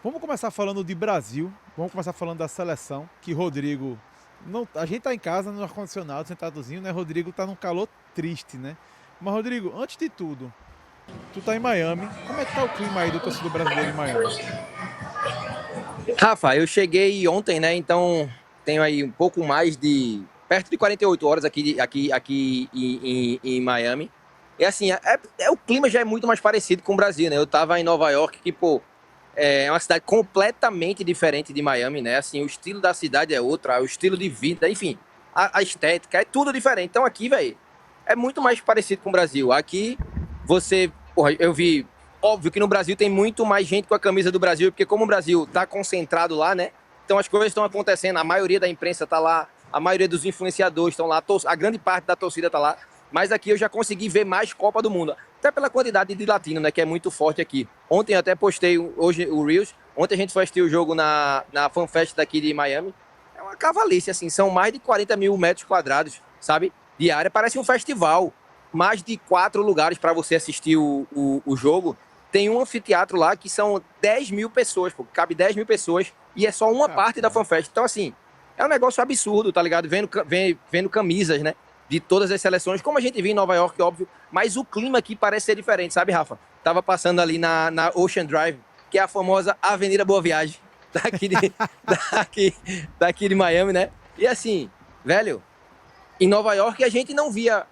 Vamos começar falando de Brasil. Vamos começar falando da seleção. Que Rodrigo. Não, a gente tá em casa no ar-condicionado, sentadozinho, né? Rodrigo tá num calor triste, né? Mas, Rodrigo, antes de tudo, tu tá em Miami. Como é que tá o clima aí do torcedor brasileiro em Miami? Rafa, eu cheguei ontem, né? Então tenho aí um pouco mais de perto de 48 horas aqui em Miami. E assim, o clima já é muito mais parecido com o Brasil, né? Eu tava em Nova York, que, pô, é uma cidade completamente diferente de Miami, né? Assim, o estilo da cidade é outro, o estilo de vida, enfim, a estética é tudo diferente. Então aqui, velho, é muito mais parecido com o Brasil. Aqui você, porra, eu vi. Óbvio que no Brasil tem muito mais gente com a camisa do Brasil, porque como o Brasil tá concentrado lá, né? Então as coisas estão acontecendo, a maioria da imprensa tá lá, a maioria dos influenciadores estão lá, a grande parte da torcida tá lá. Mas aqui eu já consegui ver mais Copa do Mundo, até pela quantidade de latino, né? Que é muito forte aqui. Ontem eu até postei hoje o Reels. Ontem a gente foi assistir o jogo na FanFest daqui de Miami. É uma cavalice, assim, são mais de 40 mil metros quadrados, sabe? De área, parece um festival. Mais de 4 lugares para você assistir o jogo. Tem um anfiteatro lá que são 10 mil pessoas, pô, cabe 10 mil pessoas e é só uma parte da Rapaz. FanFest. Então, assim, é um negócio absurdo, tá ligado? Vendo camisas, né? De todas as seleções, como a gente viu em Nova York, óbvio, mas o clima aqui parece ser diferente, sabe, Rafa? Tava passando ali na Ocean Drive, que é a famosa Avenida Boa Viagem, daqui de, daqui, daqui de Miami, né? E assim, velho, em Nova York a gente não via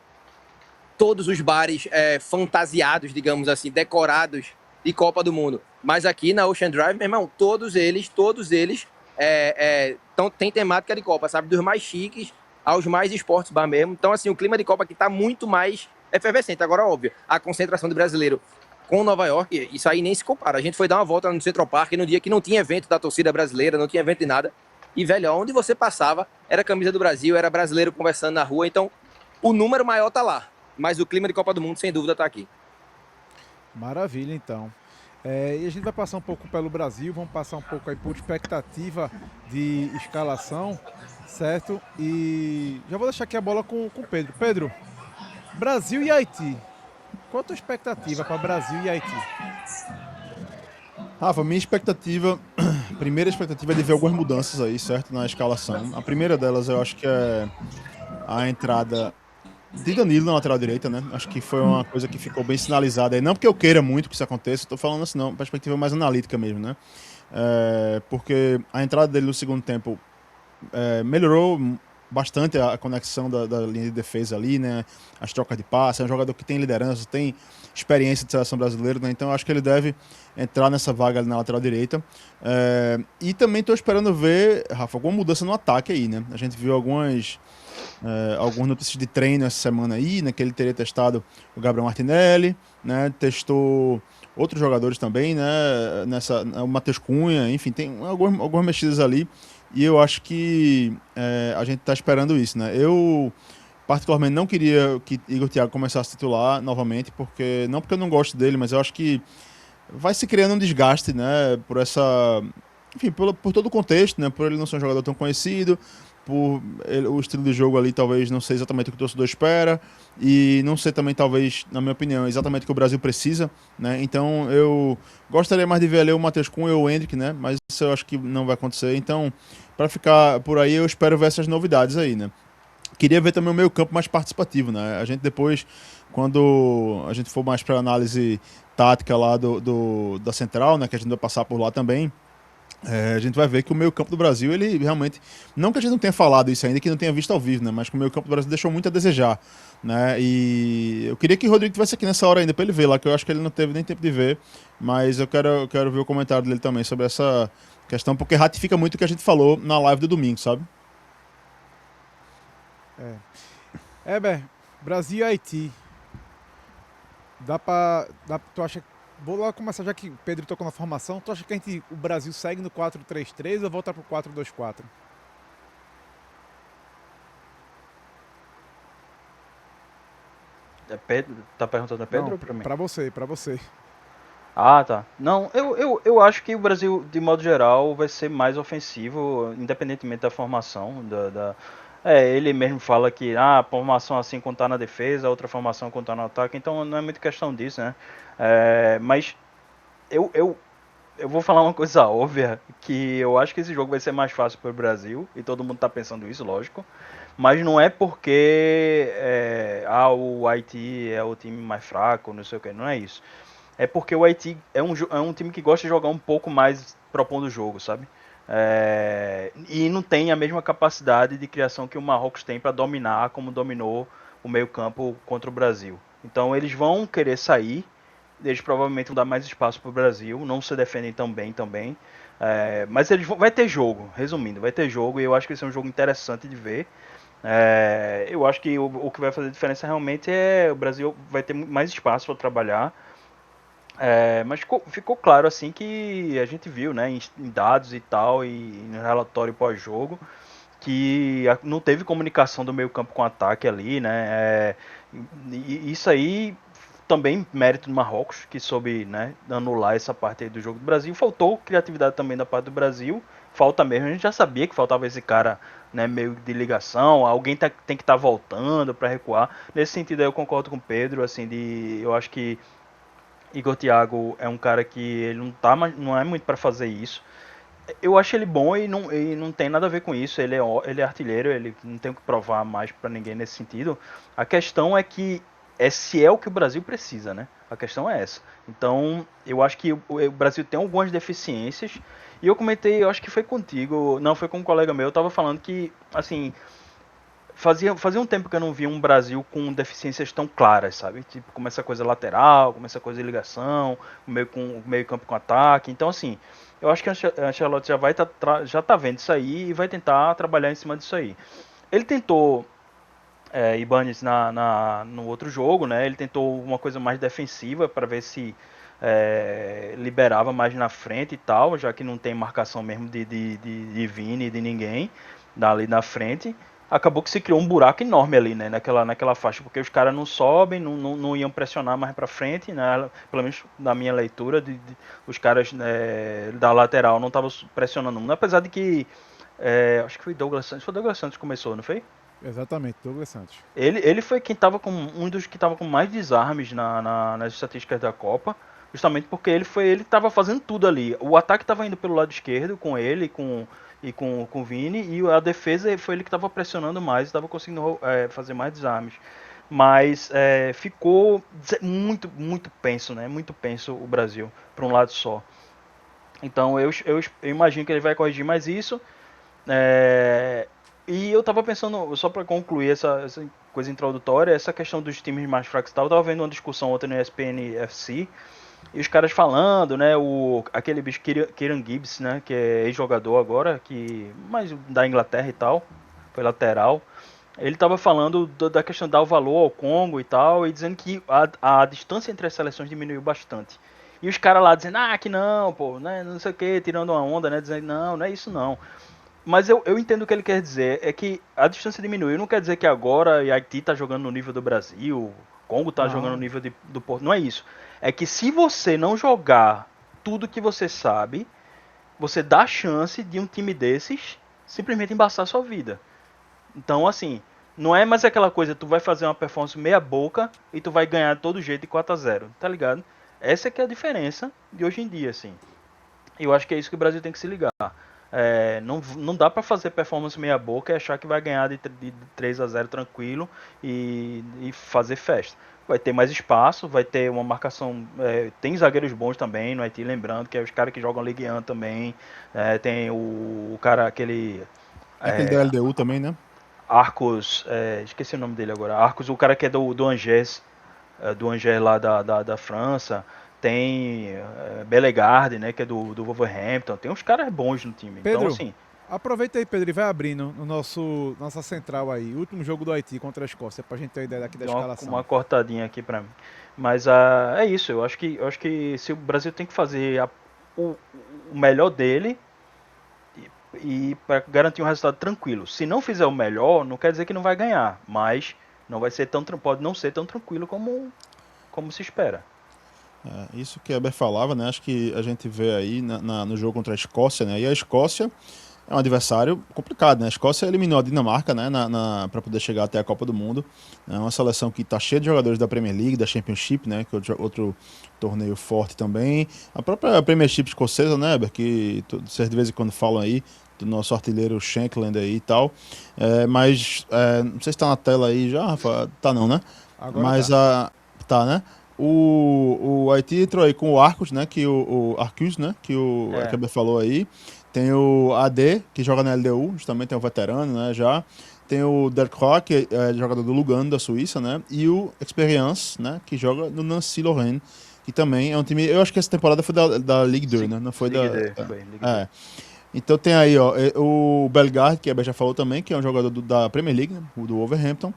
todos os bares fantasiados, digamos assim, decorados de Copa do Mundo. Mas aqui na Ocean Drive, meu irmão, todos eles tem temática de Copa, sabe? Dos mais chiques aos mais esportes bar mesmo. Então, assim, o clima de Copa aqui tá muito mais efervescente. Agora, óbvio, a concentração do brasileiro com Nova York, isso aí nem se compara. A gente foi dar uma volta no Central Park no dia que não tinha evento da torcida brasileira, não tinha evento de nada. E, velho, onde você passava, era camisa do Brasil, era brasileiro conversando na rua. Então, o número maior tá lá. Mas o clima de Copa do Mundo, sem dúvida, tá aqui. Maravilha, então. E a gente vai passar um pouco pelo Brasil, vamos passar um pouco aí por expectativa de escalação, certo? E já vou deixar aqui a bola com o Pedro. Pedro, Brasil e Haiti. Qual a tua expectativa para Brasil e Haiti? Rafa, minha expectativa, primeira expectativa é de ver algumas mudanças aí, certo, na escalação. A primeira delas eu acho que é a entrada de Danilo na lateral direita, né? Acho que foi uma coisa que ficou bem sinalizada aí. Não porque eu queira muito que isso aconteça, tô falando assim, não, perspectiva mais analítica mesmo, né? Porque a entrada dele no segundo tempo melhorou bastante a conexão da linha de defesa ali, né? As trocas de passe, é um jogador que tem liderança, tem experiência de seleção brasileira, né? Então acho que ele deve entrar nessa vaga ali na lateral direita. E também estou esperando ver, Rafa, alguma mudança no ataque aí, né? A gente viu algumas notícias de treino essa semana aí, né? Que ele teria testado o Gabriel Martinelli, né? Testou outros jogadores também, né? O Matheus Cunha, enfim, tem algumas mexidas ali. E eu acho que a gente está esperando isso, né? Eu particularmente não queria que Igor Thiago começasse a titular novamente, porque não porque eu não gosto dele, mas eu acho que vai se criando um desgaste, né? Por essa, enfim, por todo o contexto, né? Por ele não ser um jogador tão conhecido, o estilo de jogo ali talvez não ser exatamente o que o torcedor espera e não ser também talvez, na minha opinião, exatamente o que o Brasil precisa, né? Então eu gostaria mais de ver ali o Matheus Cunha ou o Endrick, né? Mas isso eu acho que não vai acontecer. Então, para ficar por aí, eu espero ver essas novidades aí, né? Queria ver também o meio campo mais participativo, né? A gente depois, quando a gente for mais para análise tática lá da central, né? Que a gente vai passar por lá também. A gente vai ver que o meio-campo do Brasil, ele realmente. Não que a gente não tenha falado isso ainda, que não tenha visto ao vivo, né? Mas que o meio-campo do Brasil deixou muito a desejar, né? E eu queria que o Rodrigo estivesse aqui nessa hora ainda para ele ver lá, que eu acho que ele não teve nem tempo de ver. Mas eu quero ver o comentário dele também sobre essa questão, porque ratifica muito o que a gente falou na live do domingo, sabe? Ber, Brasil e Haiti. Tu acha. Vou lá começar, já que o Pedro tocou na formação. Tu acha que o Brasil segue no 4-3-3 ou volta pro 4-2-4? É Pedro? Tá perguntando a Pedro Não, ou pra mim? pra você, pra você. Ah, tá. Não, eu acho que o Brasil, de modo geral, vai ser mais ofensivo, independentemente da formação. Ele mesmo fala que a formação assim quando tá na defesa, a outra formação quando tá no ataque, então não é muito questão disso, né? Mas eu eu vou falar uma coisa óbvia, que eu acho que esse jogo vai ser mais fácil para o Brasil, e todo mundo tá pensando isso, lógico. Mas não é porque o Haiti é o time mais fraco, não sei o que, não é isso. É porque o Haiti é um time que gosta de jogar um pouco mais propondo o jogo, sabe? E não tem a mesma capacidade de criação que o Marrocos tem para dominar como dominou o meio-campo contra o Brasil. Então eles vão querer sair, eles provavelmente vão dar mais espaço para o Brasil, não se defendem tão bem também. Mas vai ter jogo, resumindo, vai ter jogo e eu acho que esse é um jogo interessante de ver. Eu acho que o que vai fazer diferença realmente é o Brasil vai ter mais espaço para trabalhar. Mas ficou claro assim que a gente viu, né, em dados e tal, e no relatório pós-jogo, que não teve comunicação do meio-campo com o ataque ali, né? E isso aí também mérito do Marrocos, que soube, né, anular essa parte aí do jogo do Brasil. Faltou criatividade também da parte do Brasil. Falta mesmo, a gente já sabia que faltava esse cara, né, meio de ligação, alguém tem que estar voltando para recuar. Nesse sentido aí eu concordo com o Pedro, assim, eu acho que Igor Thiago é um cara que ele não é muito para fazer isso. Eu acho ele bom e não tem nada a ver com isso. Ele é artilheiro, ele não tem o que provar mais para ninguém nesse sentido. A questão é que se é o que o Brasil precisa, né? A questão é essa. Então, eu acho que o Brasil tem algumas deficiências. E eu comentei, eu acho que foi contigo, não, foi com um colega meu, eu tava falando que, assim, fazia um tempo que eu não via um Brasil com deficiências tão claras, sabe? Tipo, como essa coisa lateral, como essa coisa de ligação, o meio campo com ataque. Então, assim, eu acho que a Ancelotti já tá vendo isso aí e vai tentar trabalhar em cima disso aí. Ele tentou Ibanez no outro jogo, né? Ele tentou uma coisa mais defensiva para ver se liberava mais na frente e tal, já que não tem marcação mesmo de Vini e de ninguém ali na frente. Acabou que se criou um buraco enorme ali, né, naquela faixa, porque os caras não sobem, não iam pressionar mais para frente, né, pelo menos na minha leitura, os caras da lateral não estavam pressionando muito, apesar de que, acho que foi Douglas Santos que começou, não foi? Exatamente, Douglas Santos. Ele foi quem estava com um dos que estava com mais desarmes nas estatísticas da Copa, justamente porque ele estava fazendo tudo ali. O ataque estava indo pelo lado esquerdo com ele com o Vini, e a defesa foi ele que estava pressionando mais, estava conseguindo fazer mais desarmes. Mas ficou muito, muito penso, né? Muito penso o Brasil para um lado só. Então eu imagino que ele vai corrigir mais isso. E eu tava pensando, só para concluir essa coisa introdutória, essa questão dos times mais fracos e tal, eu tava vendo uma discussão ontem no ESPN FC, e os caras falando, né, aquele bicho Kieran Gibbs, né, que é ex-jogador agora, mas da Inglaterra e tal, foi lateral, ele tava falando da questão de dar o valor ao Congo e tal, e dizendo que a distância entre as seleções diminuiu bastante. E os caras lá dizendo, que não, pô, né, não sei o que, tirando uma onda, né, dizendo, não é isso não. Mas eu entendo o que ele quer dizer, é que a distância diminuiu, não quer dizer que agora Haiti tá jogando no nível do Brasil, Congo tá jogando no nível do Porto, não é isso. É que se você não jogar tudo que você sabe, você dá a chance de um time desses simplesmente embaçar a sua vida. Então, assim, não é mais aquela coisa, tu vai fazer uma performance meia boca e tu vai ganhar de todo jeito de 4-0, tá ligado? Essa que é a diferença de hoje em dia, assim. Eu acho que é isso que o Brasil tem que se ligar. Não dá para fazer performance meia boca e achar que vai ganhar de 3-0 tranquilo e fazer festa. Vai ter mais espaço, vai ter uma marcação. Tem zagueiros bons também no Haiti, lembrando que é os caras que jogam Ligue 1 também. Tem o cara, aquele. Aquele da LDU também, né? Arcos. Esqueci o nome dele agora. Arcos, o cara que é do Angers. Do Angers lá da França. Tem Bellegarde, né, que é do Wolverhampton. Tem uns caras bons no time. Pedro, então, assim, aproveita aí, Pedro, e vai abrindo no nossa central aí. Último jogo do Haiti contra a Escócia, pra gente ter uma ideia daqui da escalação. uma cortadinha aqui pra mim. Mas é isso. Eu acho que se o Brasil tem que fazer o melhor dele e para garantir um resultado tranquilo. Se não fizer o melhor, não quer dizer que não vai ganhar, mas não vai ser pode não ser tão tranquilo como se espera. Isso que a Eber falava, né? Acho que a gente vê aí no jogo contra a Escócia, né? E a Escócia é um adversário complicado, né? A Escócia eliminou a Dinamarca, né, para poder chegar até a Copa do Mundo. É uma seleção que está cheia de jogadores da Premier League, da Championship, né, que é outro torneio forte também. A própria Premiership escocesa, né, Eber, que vocês de vez em quando falam aí, do nosso artilheiro Shankland aí e tal. Mas, não sei se está na tela aí já, Rafa. Tá não, né? Agora Mas tá. Tá, né? O Haiti entrou aí com o Arcos, né? O Arcus, né? Que o É. Eber falou aí. Tem o AD, que joga na LDU, justamente tem um veterano, né? Já. Tem o Delcroix, que é jogador do Lugano, da Suíça, né? E o Experience, né? Que joga no Nancy Lorraine, que também é um time. Eu acho que essa temporada foi da Ligue 2, né? Não foi Ligue da. 2, foi, Ligue 2. É. Então tem aí, ó, o Bellegarde, que a Eber já falou também, que é um jogador da Premier League, né? O do Wolverhampton.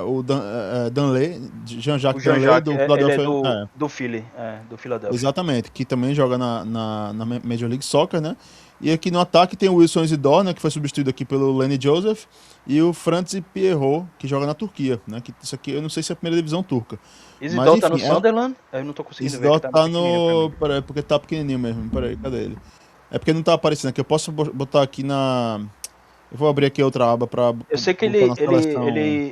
O Danley, O Jean-Jacques Danley, Jean-Jacques, do ele é Philadelphia. do Philly, do Philadelphia. Exatamente, que também joga na Major League Soccer, né? E aqui no ataque tem o Wilson Isidore, né, que foi substituído aqui pelo Lenny Joseph, e o Franz Pierrot, que joga na Turquia, né? Que isso aqui eu não sei se é a primeira divisão turca. Mas Isidore tá no enfim, Sunderland? Eu não tô conseguindo ver, que Isidore tá tá pequenininho pra no. mim. Peraí, porque tá pequenininho mesmo. Peraí, cadê ele? É porque não tá aparecendo aqui. Eu posso botar aqui na. Eu vou abrir aqui outra aba pra Eu sei que botar na seleção.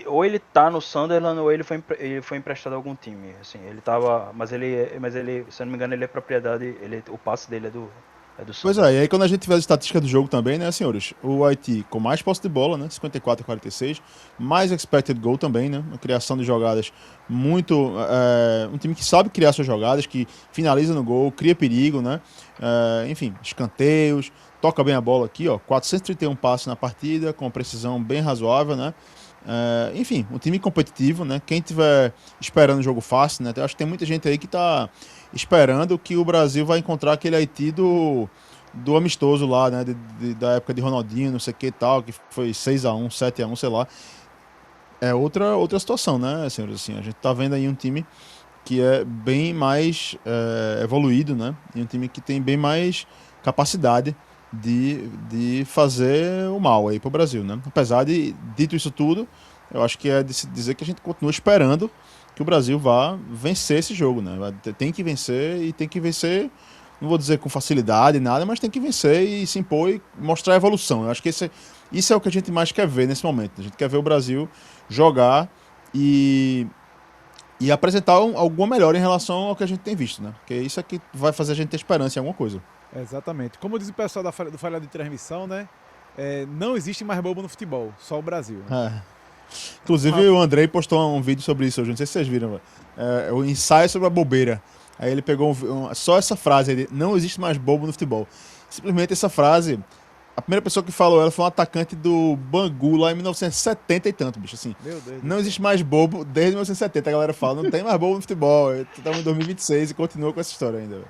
ou ele tá no Sunderland ou ele foi emprestado a algum time, assim, ele tava, mas ele, se eu não me engano, ele é propriedade, o passe dele é do Pois é, Sunderland. e aí quando a gente vê as estatísticas do jogo também, né, senhores? O Haiti com mais posse de bola, né? 54-46, mais expected goal também, né? Uma criação de jogadas muito. Um time que sabe criar suas jogadas, que finaliza no gol, cria perigo, né? Enfim, escanteios, toca bem a bola aqui, ó. 431 passes na partida, com precisão bem razoável, né? Enfim, um time competitivo, né? Quem tiver esperando um jogo fácil, né? Eu acho que tem muita gente aí que tá esperando que o Brasil vai encontrar aquele Haiti do amistoso lá, né? Da época de Ronaldinho, não sei o que e tal, que foi 6-1, 7-1, sei lá. É outra situação, né, senhores? Assim, a gente tá vendo aí um time que é bem mais evoluído, né? E um time que tem bem mais capacidade de fazer o mal aí pro Brasil, né? Apesar de, dito isso tudo, eu acho que é de se dizer que a gente continua esperando que o Brasil vá vencer esse jogo, né? Tem que vencer e tem que vencer, não vou dizer com facilidade, nada, mas tem que vencer e se impor e mostrar a evolução. Eu acho que isso é o que a gente mais quer ver nesse momento. A gente quer ver o Brasil jogar e apresentar alguma melhora em relação ao que a gente tem visto, né? Porque isso é que vai fazer a gente ter esperança em alguma coisa. Exatamente. Como diz o pessoal do falhado de transmissão, né? Não existe mais bobo no futebol, só o Brasil. Né? Inclusive o Andrei postou um vídeo sobre isso hoje, não sei se vocês viram, o ensaio sobre a bobeira. Aí ele pegou só essa frase, ele, não existe mais bobo no futebol. Simplesmente essa frase, a primeira pessoa que falou ela foi um atacante do Bangu lá em 1970 e tanto, bicho, assim. Meu Deus. Não existe mais bobo desde 1970, a galera fala, não tem mais bobo no futebol. Estamos em 2026 e continua com essa história ainda.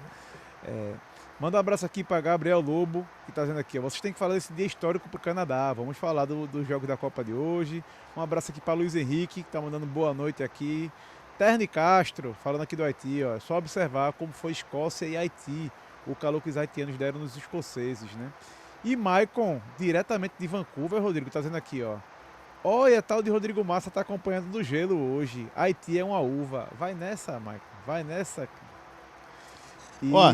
Manda um abraço aqui para Gabriel Lobo, que tá dizendo aqui, ó, vocês têm que falar desse dia histórico pro Canadá, vamos falar dos jogos da Copa de hoje. Um abraço aqui para Luiz Henrique, que tá mandando boa noite aqui. Terni Castro, falando aqui do Haiti, ó, só observar como foi Escócia e Haiti, o calor que os haitianos deram nos escoceses, né? E Maicon, diretamente de Vancouver, Rodrigo, tá dizendo aqui, ó. Olha, tal de Rodrigo Massa tá acompanhando do gelo hoje. Haiti é uma uva. Vai nessa, Maicon, vai nessa.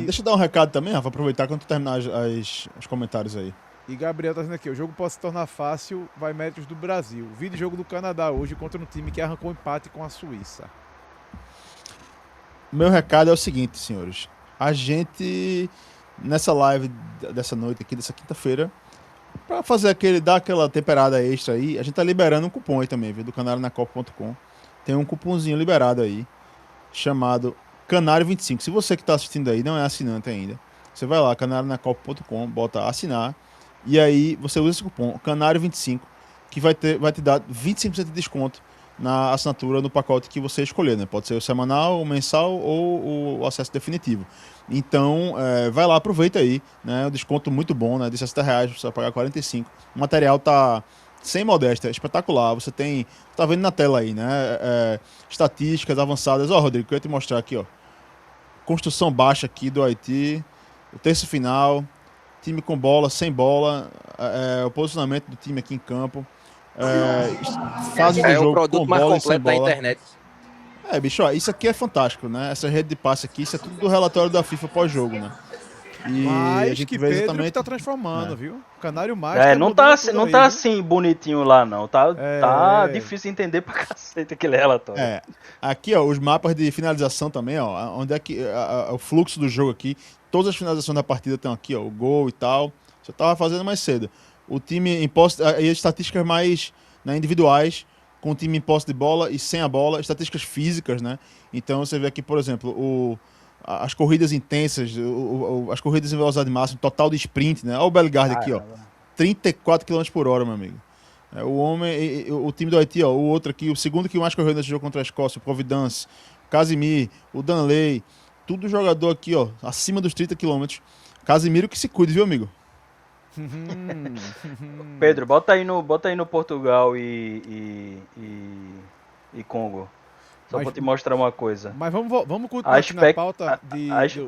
Deixa eu dar um recado também, Rafa, aproveitar quando tu terminar os comentários aí. E Gabriel tá dizendo aqui, o jogo pode se tornar fácil, vai méritos do Brasil. Vídeo jogo do Canadá hoje contra um time que arrancou empate com a Suíça. Meu recado é o seguinte, senhores. A gente, nessa live dessa noite aqui, dessa quinta-feira, pra dar aquela temperada extra aí, a gente tá liberando um cupom aí também, viu? Do canarionacopa.com. Tem um cupomzinho liberado aí, chamado Canário25. Se você que tá assistindo aí não é assinante ainda, você vai lá, canarionacopa.com, bota assinar, e aí você usa esse cupom, Canário25, que vai te dar 25% de desconto na assinatura no pacote que você escolher, né? Pode ser o semanal, o mensal ou o acesso definitivo. Então, vai lá, aproveita aí, né? Um desconto muito bom, né? De R$60, você vai pagar 45. O material tá sem modéstia, espetacular. Você tá vendo na tela aí, né? Estatísticas avançadas. Ó, Rodrigo, eu ia te mostrar aqui, ó. Construção baixa aqui do Haiti, o terço final, time com bola, sem bola, o posicionamento do time aqui em campo. Fase do É jogo o produto com mais bola e sem completo da bola. internet. Bicho, ó, isso aqui é fantástico, né? Essa rede de passe aqui, isso é tudo do relatório da FIFA pós-jogo, né? E a Mas gente que vê Pedro que exatamente. tá transformando, É. viu? Canário Mágico. Não tá, não tá assim bonitinho lá, não. Tá difícil entender pra cacete aquele relatório. Aqui, ó, os mapas de finalização também, ó. Onde é que. O fluxo do jogo aqui. Todas as finalizações da partida estão aqui, ó. O gol e tal. Você tava fazendo mais cedo. O time em posse. Aí as estatísticas mais, né, individuais, com o time em posse de bola e sem a bola. Estatísticas físicas, né? Então você vê aqui, por exemplo, as corridas intensas, as corridas em velocidade máxima, total de sprint, né? Olha o Bellegarde aqui, ó. 34 km por hora, meu amigo. O time do Haiti, ó, o outro aqui, o segundo que mais correu nesse jogo contra a Escócia, o Providence, o Casimir, o Danley, tudo jogador aqui, ó, acima dos 30 km. Casimiro que se cuide, viu, amigo? Pedro, bota aí no Portugal e Congo. Só pra te mostrar uma coisa. Mas vamos continuar aqui na pauta do Brasil.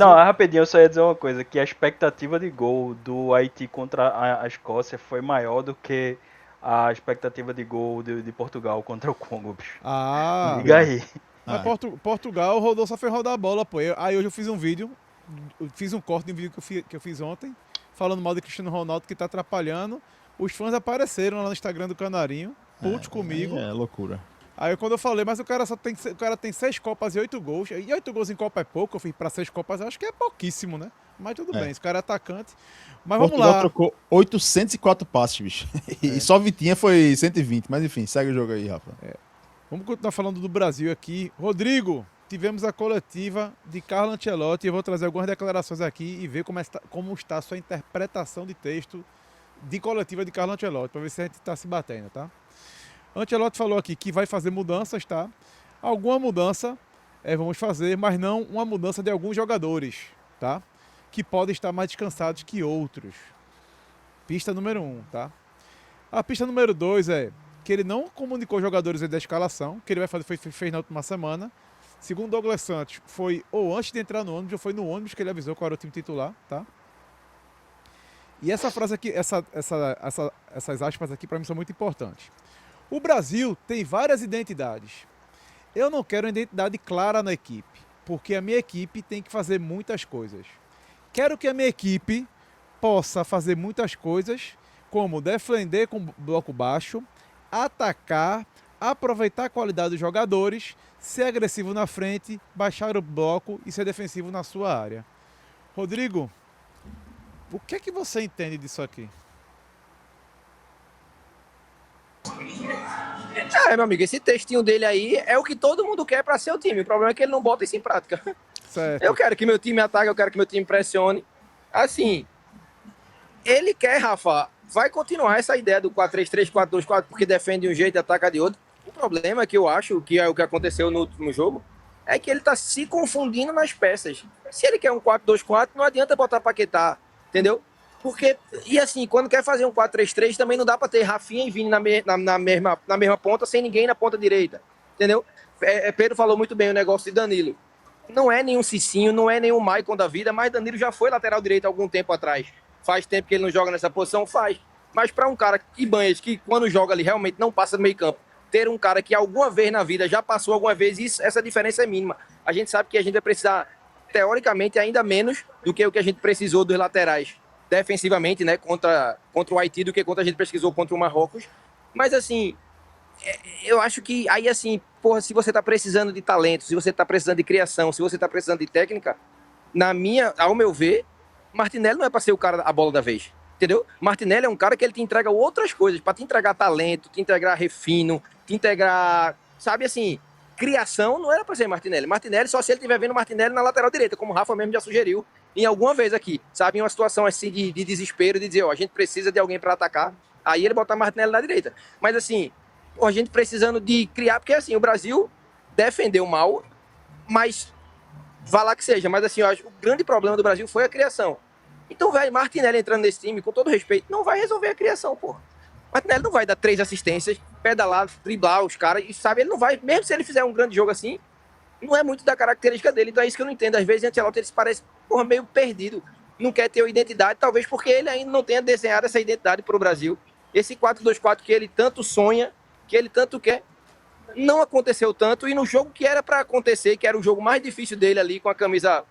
Rapidinho, eu só ia dizer uma coisa, que a expectativa de gol do Haiti contra a Escócia foi maior do que a expectativa de gol de Portugal contra o Congo, bicho. Liga aí. Mas Portugal só foi rodar a bola, pô. Aí hoje eu fiz um vídeo, fiz um corte de um vídeo que eu fiz ontem, falando mal de Cristiano Ronaldo que tá atrapalhando. Os fãs apareceram lá no Instagram do Canarinho, putos comigo. É loucura. Aí quando eu falei, mas o cara tem 6 Copas e 8 gols. E 8 gols em Copa é pouco, eu fiz pra 6 Copas, eu acho que é pouquíssimo, né? Mas tudo bem, esse cara é atacante. Mas Portugal vamos lá. Trocou 804 passes, bicho. E só Vitinha foi 120. Mas enfim, segue o jogo aí, Rafa. Vamos continuar falando do Brasil aqui. Rodrigo, tivemos a coletiva de Carlo Ancelotti. Eu vou trazer algumas declarações aqui e ver como está a sua interpretação de texto de coletiva de Carlo Ancelotti, para ver se a gente está se batendo, tá? Ancelotti falou aqui que vai fazer mudanças, tá? Alguma mudança vamos fazer, mas não uma mudança de alguns jogadores, tá? Que podem estar mais descansados que outros. Pista número 1, tá? A pista número 2 é que ele não comunicou os jogadores da escalação, que ele vai fazer, fez na última semana. Segundo Douglas Santos, foi ou antes de entrar no ônibus, ou foi no ônibus que ele avisou qual era o time titular, tá? E essa frase aqui, essas aspas aqui para mim são muito importantes. O Brasil tem várias identidades. Eu não quero uma identidade clara na equipe, porque a minha equipe tem que fazer muitas coisas. Quero que a minha equipe possa fazer muitas coisas, como defender com bloco baixo, atacar, aproveitar a qualidade dos jogadores, ser agressivo na frente, baixar o bloco e ser defensivo na sua área. Rodrigo, o que é que você entende disso aqui? Meu amigo, esse textinho dele aí é o que todo mundo quer pra ser o time. O problema é que ele não bota isso em prática. Certo. Eu quero que meu time ataque, eu quero que meu time pressione. Assim, ele quer, Rafa, vai continuar essa ideia do 4-3-3, 4-2-4, porque defende de um jeito e ataca de outro. O problema que eu acho que é o que aconteceu no último jogo é que ele tá se confundindo nas peças. Se ele quer um 4-2-4, não adianta botar Paquetá, entendeu? Porque, e assim, quando quer fazer um 4-3-3, também não dá para ter Rafinha e Vini na mesma ponta, sem ninguém na ponta direita, entendeu? Pedro falou muito bem o negócio de Danilo. Não é nenhum Cicinho, não é nenhum Maicon da vida, mas Danilo já foi lateral direito há algum tempo atrás. Faz tempo que ele não joga nessa posição? Faz. Mas para um cara que banha, que quando joga ali realmente não passa do meio campo, ter um cara que alguma vez na vida já passou alguma vez, essa diferença é mínima. A gente sabe que a gente vai precisar, teoricamente, ainda menos do que o que a gente precisou dos laterais defensivamente, né, contra o Haiti, do que quanto a gente pesquisou contra o Marrocos. Mas, assim, eu acho que aí, assim, porra, se você tá precisando de talento, se você tá precisando de criação, se você tá precisando de técnica, ao meu ver, Martinelli não é para ser o cara, a bola da vez, entendeu? Martinelli é um cara que ele te entrega outras coisas, para te entregar talento, te entregar refino, te entregar, sabe, assim, criação não era para ser Martinelli. Martinelli só se ele estiver vendo Martinelli na lateral direita, como o Rafa mesmo já sugeriu em alguma vez aqui, sabe, em uma situação assim de desespero, de dizer, ó, a gente precisa de alguém para atacar, aí ele botar Martinelli na direita. Mas assim, a gente precisando de criar, porque assim, o Brasil defendeu mal, mas vá lá que seja, mas assim, eu acho que o grande problema do Brasil foi a criação. Então, velho, Martinelli entrando nesse time, com todo respeito, não vai resolver a criação, porra. Martinelli não vai dar 3 assistências, pedalar, driblar os caras, e sabe, ele não vai, mesmo se ele fizer um grande jogo assim, não é muito da característica dele, então é isso que eu não entendo. Às vezes, Ancelotti, ele se parece, porra, meio perdido, não quer ter uma identidade, talvez porque ele ainda não tenha desenhado essa identidade para o Brasil. Esse 4-2-4 que ele tanto sonha, que ele tanto quer, não aconteceu tanto, e no jogo que era para acontecer, que era o jogo mais difícil dele ali com a camisa,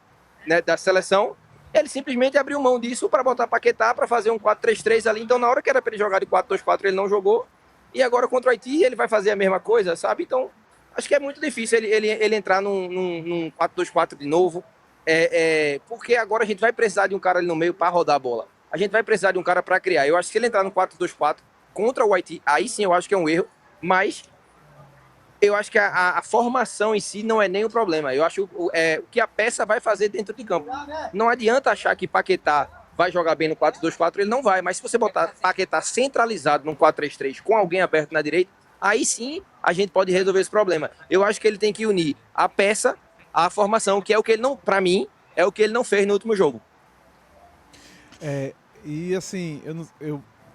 né, da seleção, Ele simplesmente abriu mão disso para botar Paquetá para fazer um 4-3-3 ali. Então, na hora que era para ele jogar de 4-2-4, ele não jogou. E agora contra o Haiti, ele vai fazer a mesma coisa, sabe? Então, acho que é muito difícil ele entrar num 4-2-4 de novo. Porque agora a gente vai precisar de um cara ali no meio para rodar a bola. A gente vai precisar de um cara para criar. Eu acho que se ele entrar no 4-2-4 contra o Haiti, aí sim eu acho que é um erro. Mas eu acho que a formação em si não é nem o problema. Eu acho o que a peça vai fazer dentro de campo. Não adianta achar que Paquetá vai jogar bem no 4-2-4, ele não vai. Mas se você botar Paquetá centralizado no 4-3-3 com alguém aberto na direita, aí sim a gente pode resolver esse problema. Eu acho que ele tem que unir a peça à formação, que é o que ele não, para mim, é o que ele não fez no último jogo. E assim,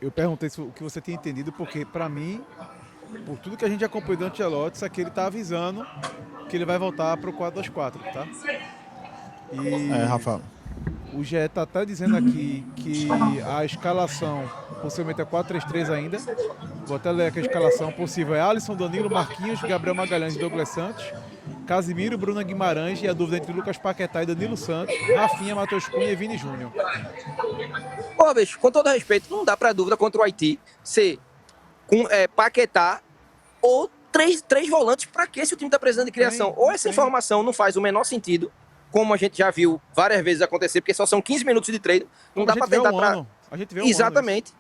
eu perguntei o que você tinha entendido, porque para mim, por tudo que a gente acompanhou do Ancelotti, isso aqui ele tá avisando que ele vai voltar pro 4-2-4, tá? E Rafa. o GE tá até dizendo aqui que a escalação possivelmente é 4-3-3 ainda. Vou até ler aqui a escalação possível. É Alisson, Danilo, Marquinhos, Gabriel Magalhães e Douglas Santos. Casimiro, Bruno Guimarães e a dúvida entre Lucas Paquetá e Danilo Santos. Rafinha, Matheus Cunha e Vini Júnior. Pô, bicho, com todo respeito, não dá pra dúvida contra o Haiti ser com Paquetá ou três volantes. Pra que se o time tá precisando de criação? Ou essa informação não faz o menor sentido, como a gente já viu várias vezes acontecer, porque só são 15 minutos de treino. Não dá pra tentar... A gente vê Exatamente.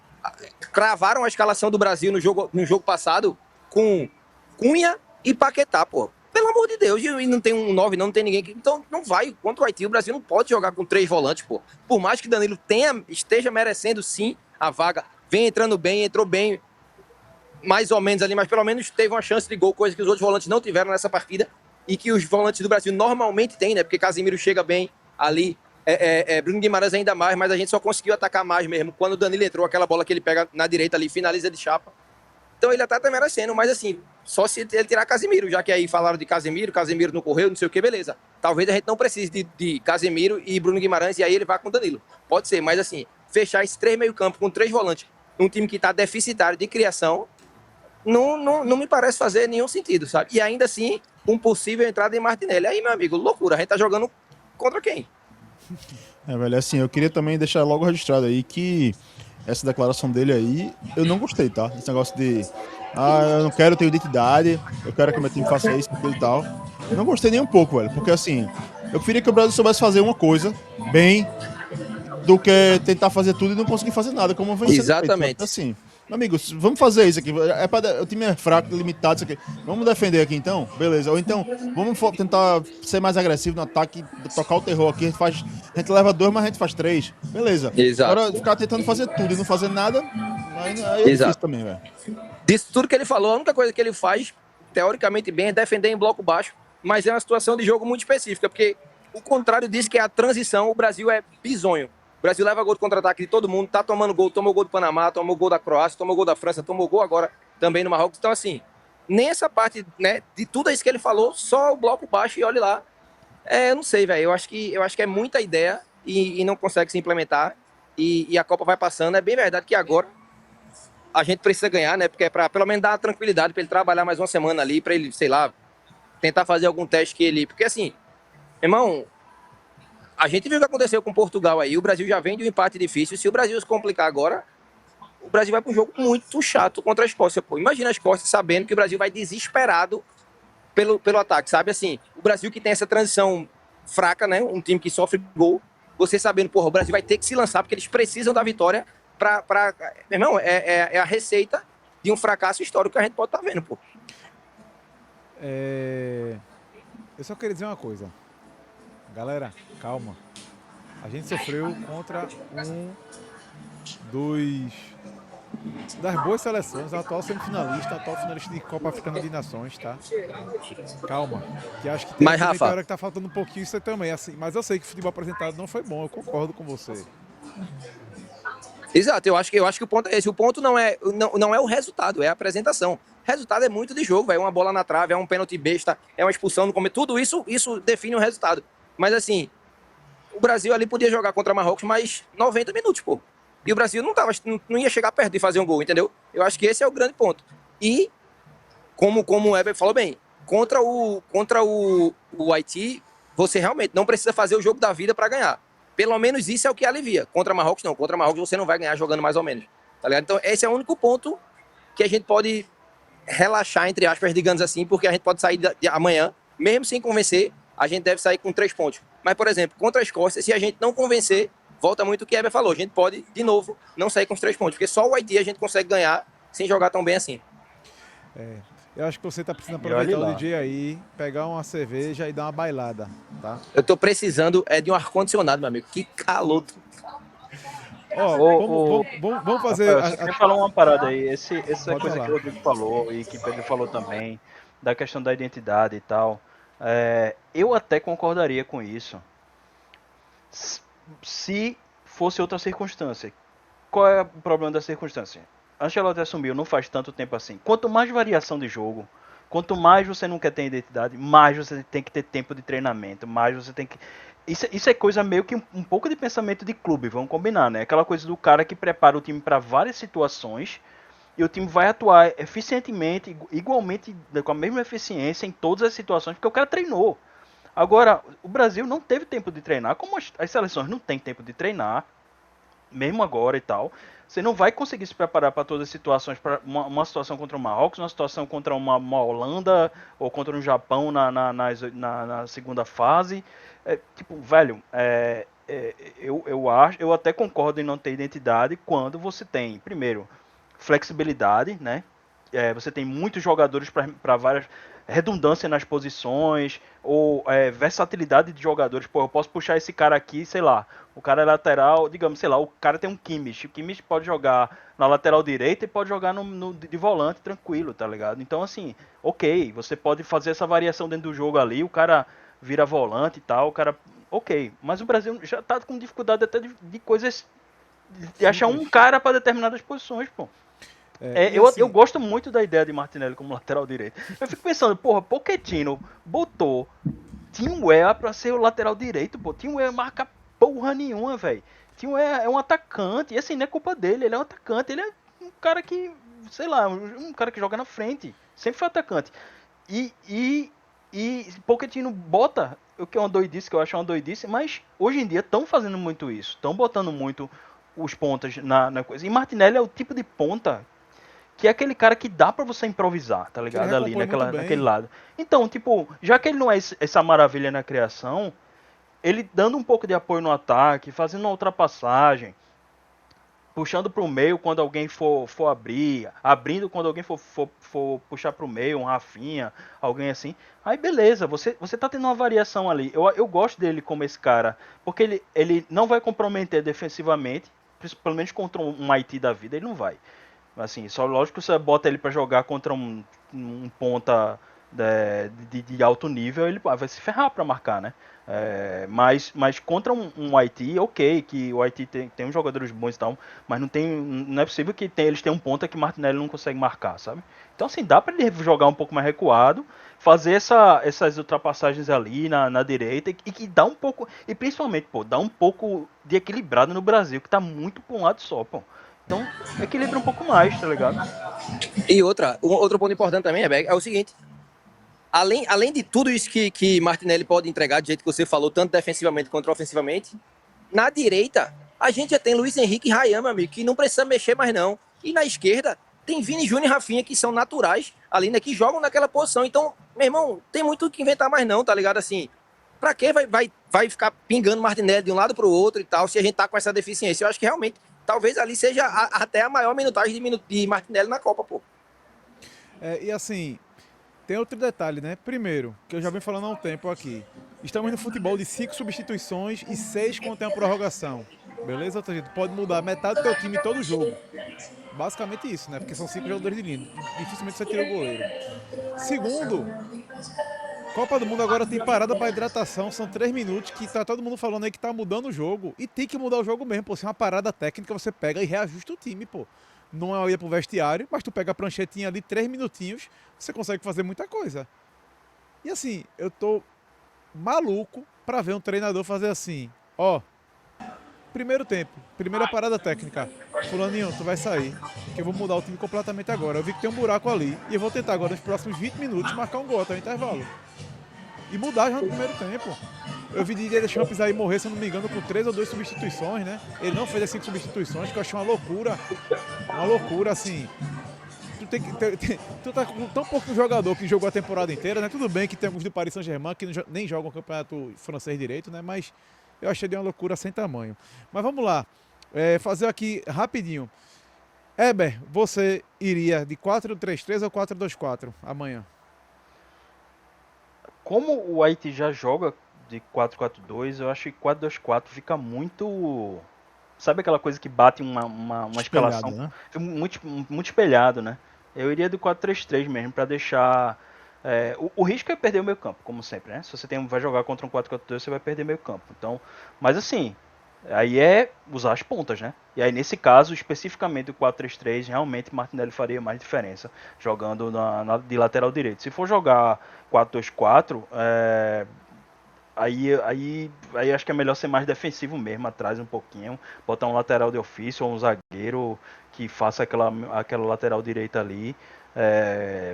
Cravaram a escalação do Brasil no jogo passado com Cunha e Paquetá, pô. Pelo amor de Deus, e não tem um 9, não tem ninguém. Então não vai. Contra o Haiti, o Brasil não pode jogar com 3 volantes, pô. Por mais que Danilo esteja merecendo sim a vaga, vem entrando bem, entrou bem, mais ou menos ali, mas pelo menos teve uma chance de gol, coisa que os outros volantes não tiveram nessa partida e que os volantes do Brasil normalmente têm, né? Porque Casimiro chega bem ali, Bruno Guimarães ainda mais, mas a gente só conseguiu atacar mais mesmo quando o Danilo entrou, aquela bola que ele pega na direita ali, finaliza de chapa. Então ele até tá merecendo, mas assim, só se ele tirar Casimiro, já que aí falaram de Casimiro não correu, não sei o que, beleza. Talvez a gente não precise de Casimiro e Bruno Guimarães e aí ele vá com o Danilo. Pode ser, mas assim, fechar esse 3 meio-campo com 3 volantes, num time que tá deficitário de criação, não me parece fazer nenhum sentido, sabe? E ainda assim, com possível entrada em Martinelli. Aí, meu amigo, loucura, a gente tá jogando contra quem? Velho, assim, eu queria também deixar logo registrado aí que essa declaração dele aí, eu não gostei, tá? Esse negócio de, eu não quero ter identidade, eu quero que meu time faça isso, aquilo e tal. Eu não gostei nem um pouco, velho, porque assim, eu preferia que o Brasil soubesse fazer uma coisa bem do que tentar fazer tudo e não conseguir fazer nada, como vem sendo feito. Exatamente. Assim, amigos, vamos fazer isso aqui. O time é fraco, limitado, isso aqui. Vamos defender aqui então? Beleza. Ou então, vamos tentar ser mais agressivo no ataque, tocar o terror aqui. A gente leva 2, mas a gente faz 3. Beleza. Exato. Agora, ficar tentando fazer tudo e não fazer nada, aí é difícil também, velho. Disso tudo que ele falou, a única coisa que ele faz, teoricamente bem, é defender em bloco baixo, mas é uma situação de jogo muito específica, porque o contrário diz que é a transição, o Brasil é bizonho. O Brasil leva gol de contra-ataque de todo mundo, tá tomando gol, tomou gol do Panamá, tomou gol da Croácia, tomou gol da França, tomou gol agora também no Marrocos. Então, assim, nem essa parte, né, de tudo isso que ele falou, só o bloco baixo e olhe lá. Eu não sei, velho, eu acho que é muita ideia e não consegue se implementar e a Copa vai passando. É bem verdade que agora a gente precisa ganhar, né, porque é pra pelo menos dar uma tranquilidade pra ele trabalhar mais uma semana ali, pra ele, sei lá, tentar fazer algum teste que ele... Porque, assim, irmão... A gente viu o que aconteceu com Portugal aí, o Brasil já vem de um empate difícil, se o Brasil se complicar agora, o Brasil vai para um jogo muito chato contra a Escócia, pô. Imagina a Escócia sabendo que o Brasil vai desesperado pelo ataque, sabe? Assim, o Brasil que tem essa transição fraca, né? Um time que sofre gol, você sabendo, porra, o Brasil vai ter que se lançar porque eles precisam da vitória pra... Meu irmão, é a receita de um fracasso histórico que a gente pode estar vendo, pô. Eu só queria dizer uma coisa. Galera, calma. A gente sofreu contra das boas seleções, a atual semifinalista, a atual finalista de Copa Africana de Nações, tá? Calma. Que acho que tem Mas, Rafa, hora que tá faltando um pouquinho isso aí também, assim. Mas eu sei que o futebol apresentado não foi bom, eu concordo com você. Exato, eu acho que o ponto é esse. O ponto não é o resultado, é a apresentação. O resultado é muito de jogo, é uma bola na trave, é um pênalti besta, é uma expulsão no começo. Tudo isso define o resultado. Mas assim, o Brasil ali podia jogar contra Marrocos mais 90 minutos, pô. E o Brasil não ia chegar perto de fazer um gol, entendeu? Eu acho que esse é o grande ponto. E, como o Weber falou bem, contra o Haiti, você realmente não precisa fazer o jogo da vida para ganhar. Pelo menos isso é o que alivia. Contra Marrocos, não. Contra Marrocos você não vai ganhar jogando mais ou menos. Tá ligado? Então, esse é o único ponto que a gente pode relaxar, entre aspas, digamos assim, porque a gente pode sair de amanhã, mesmo sem convencer, a gente deve sair com 3 pontos. Mas, por exemplo, contra a Escócia, se a gente não convencer, volta muito o que a Heber falou. A gente pode, de novo, não sair com os 3 pontos, porque só o Haiti a gente consegue ganhar sem jogar tão bem assim. Eu acho que você tá precisando E olhe aproveitar o lá. DJ aí, pegar uma cerveja e dar uma bailada, tá? Eu tô precisando de um ar-condicionado, meu amigo. Que calor. Ó, vamos fazer... Rafael, eu só queria falar uma parada aí. Essa Pode coisa falar. que o Rodrigo falou e que Pedro falou também, da questão da identidade e tal. Eu até concordaria com isso se fosse outra circunstância. Qual é o problema da circunstância? Ancelotti assumiu não faz tanto tempo assim. Quanto mais variação de jogo, quanto mais você não quer ter identidade, mais você tem que ter tempo de treinamento, mais você tem que... Isso é coisa meio que um pouco de pensamento de clube, vamos combinar, né? Aquela coisa do cara que prepara o time para várias situações e o time vai atuar eficientemente, igualmente, com a mesma eficiência em todas as situações, porque o cara treinou. Agora, o Brasil não teve tempo de treinar, como as seleções não têm tempo de treinar, mesmo agora e tal. Você não vai conseguir se preparar para todas as situações, para uma situação contra o Marrocos, uma situação contra uma Holanda ou contra um Japão na segunda fase. Tipo, velho, eu até concordo em não ter identidade quando você tem, primeiro, flexibilidade, né? Você tem muitos jogadores para várias redundância nas posições ou versatilidade de jogadores. Pô, eu posso puxar esse cara aqui, sei lá, o cara é lateral, digamos, sei lá, o cara tem um Kimmich. O Kimmich pode jogar na lateral direita e pode jogar de volante tranquilo, tá ligado? Então, assim, ok, você pode fazer essa variação dentro do jogo ali, o cara vira volante e tal, o cara... Ok, mas o Brasil já tá com dificuldade até de coisas... De achar um cara para determinadas posições, pô. Eu gosto muito da ideia de Martinelli como lateral direito. Eu fico pensando, porra, Pochettino botou Tim Weah pra ser o lateral direito, pô. Tim Weah marca porra nenhuma, velho. Tim Weah é um atacante, e assim, não é culpa dele, ele é um atacante, ele é um cara que, sei lá, um cara que joga na frente, sempre foi atacante. E Pochettino bota, o que é uma doidice, que eu acho uma doidice, mas hoje em dia estão fazendo muito isso, estão botando muito os pontas na coisa. E Martinelli é o tipo de ponta que é aquele cara que dá pra você improvisar, tá ligado? Ali naquele lado. Então, tipo, já que ele não é essa maravilha na criação, ele dando um pouco de apoio no ataque, fazendo uma ultrapassagem, puxando pro meio quando alguém for abrir, abrindo quando alguém for puxar pro meio, um Rafinha, alguém assim. Aí beleza, você tá tendo uma variação ali. Eu gosto dele como esse cara, porque ele não vai comprometer defensivamente, pelo menos contra um Haiti da vida, ele não vai. Assim, só lógico que você bota ele pra jogar contra um ponta de alto nível, ele vai se ferrar pra marcar, né? Mas contra um Haiti, ok, que o Haiti tem uns jogadores bons e tal, mas não é possível que eles tenham um ponta que Martinelli não consegue marcar, sabe? Então assim, dá pra ele jogar um pouco mais recuado, fazer essas ultrapassagens ali na direita e que dá um pouco, e principalmente, pô, dá um pouco de equilibrado no Brasil, que tá muito pra um lado só, pô. Então, equilibra um pouco mais, tá ligado? E outro ponto importante também, Rebeca, é o seguinte. Além de tudo isso que Martinelli pode entregar, do jeito que você falou, tanto defensivamente quanto ofensivamente, na direita, a gente já tem Luiz Henrique e Ryan, meu amigo, que não precisa mexer mais não. E na esquerda, tem Vini Júnior e Rafinha, que são naturais ali, né, que jogam naquela posição. Então, meu irmão, tem muito o que inventar mais não, tá ligado? Assim, pra que vai ficar pingando Martinelli de um lado pro outro e tal, se a gente tá com essa deficiência? Eu acho que realmente, talvez ali seja até a maior minutagem de Martinelli na Copa, pô. E assim, tem outro detalhe, né? Primeiro, que eu já venho falando há um tempo aqui. Estamos no futebol de 5 substituições e 6 quando tem uma prorrogação. Beleza? Ou seja, tu pode mudar metade do teu time todo jogo. Basicamente isso, né? Porque são 5 jogadores de linha. Dificilmente você tira o goleiro. Segundo, Copa do Mundo agora tem parada para hidratação. São 3 minutos que tá todo mundo falando aí que tá mudando o jogo. E tem que mudar o jogo mesmo, pô. Se é uma parada técnica, você pega e reajusta o time, pô. Não é ir pro vestiário, mas tu pega a pranchetinha ali, 3 minutinhos, você consegue fazer muita coisa. E assim, eu tô maluco pra ver um treinador fazer assim, ó, primeiro tempo, primeira parada técnica, fulaninho, tu vai sair, que eu vou mudar o time completamente agora. Eu vi que tem um buraco ali, e eu vou tentar agora nos próximos 20 minutos marcar um gol até o intervalo. E mudar já no primeiro tempo. Eu vi Didier Deschamps aí morrer, se eu não me engano, com 3 ou 2 substituições, né? Ele não fez as 5 substituições, que eu achei uma loucura, assim. Tu tá com tão pouco jogador que jogou a temporada inteira, né? Tudo bem que tem alguns do Paris Saint-Germain que nem jogam o campeonato francês direito, né? Mas eu achei de uma loucura sem tamanho. Mas vamos lá, fazer aqui rapidinho. Eber, você iria de 4-3-3 ou 4-2-4 amanhã? Como o Haiti já joga de 4-4-2, eu acho que 4-2-4 fica muito... Sabe aquela coisa que bate uma escalação, né? muito espelhado, né? Eu iria do 4-3-3 mesmo, pra deixar... o risco é perder o meio campo, como sempre, né? Se você vai jogar contra um 4-4-2, você vai perder meio campo. Então, mas assim, aí é usar as pontas, né? E aí nesse caso, especificamente o 4-3-3, realmente Martinelli faria mais diferença, jogando de lateral direito. Se for jogar 4-2-4, Aí acho que é melhor ser mais defensivo mesmo, atrás um pouquinho, botar um lateral de ofício ou um zagueiro que faça aquela lateral direita ali.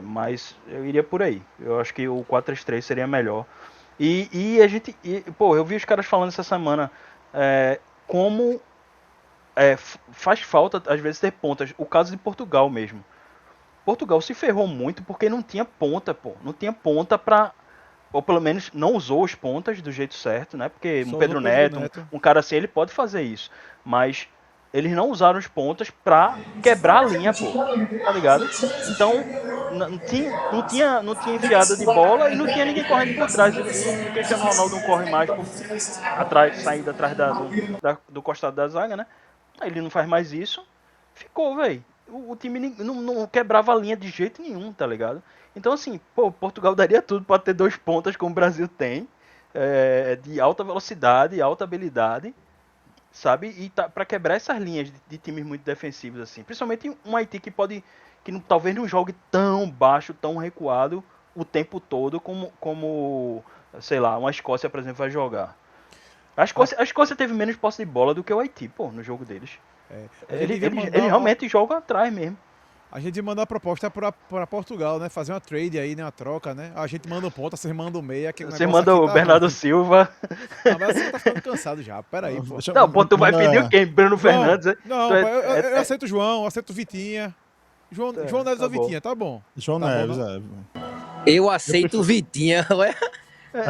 Mas eu iria por aí. Eu acho que o 4-3-3 seria melhor. Pô, eu vi os caras falando essa semana como faz falta às vezes ter pontas. O caso de Portugal mesmo. Portugal se ferrou muito porque não tinha ponta, pô. Não tinha ponta pra... Ou pelo menos não usou os pontas do jeito certo, né? Porque Só um usou Pedro o Neto, Neto. um cara assim, ele pode fazer isso. Mas eles não usaram os pontas pra quebrar a linha, pô. Tá ligado? Então, não tinha enfiada de bola e não tinha ninguém correndo por trás. E o Cristiano Ronaldo não corre mais saindo atrás do costado da zaga, né? Aí ele não faz mais isso. Ficou, velho. O time não quebrava a linha de jeito nenhum, tá ligado? Então, assim, pô, Portugal daria tudo pra ter 2 pontas como o Brasil tem, de alta velocidade, alta habilidade, sabe? E pra quebrar essas linhas de times muito defensivos, assim. Principalmente um Haiti que talvez não jogue tão baixo, tão recuado o tempo todo como sei lá, uma Escócia, por exemplo, vai jogar. A Escócia teve menos posse de bola do que o Haiti, pô, no jogo deles. A gente Eles, devia eles, mandar eles realmente jogam atrás mesmo. A gente manda uma proposta pra Portugal, né? Fazer uma trade aí, né? Uma troca, né? A gente manda um ponta, vocês mandam um meia. Aquele Você negócio manda aqui o tá Bernardo ruim. Silva. Não, mas você tá ficando cansado já. Pera aí, pô. Não, pô, tu vai pedir o quem? Bruno João, Fernandes? não, pô, eu aceito o João, aceito o Vitinha. João Neves Tá ou bom. Vitinha, tá bom. João Tá bom, Neves, não? Eu aceito o Vitinha. Ué?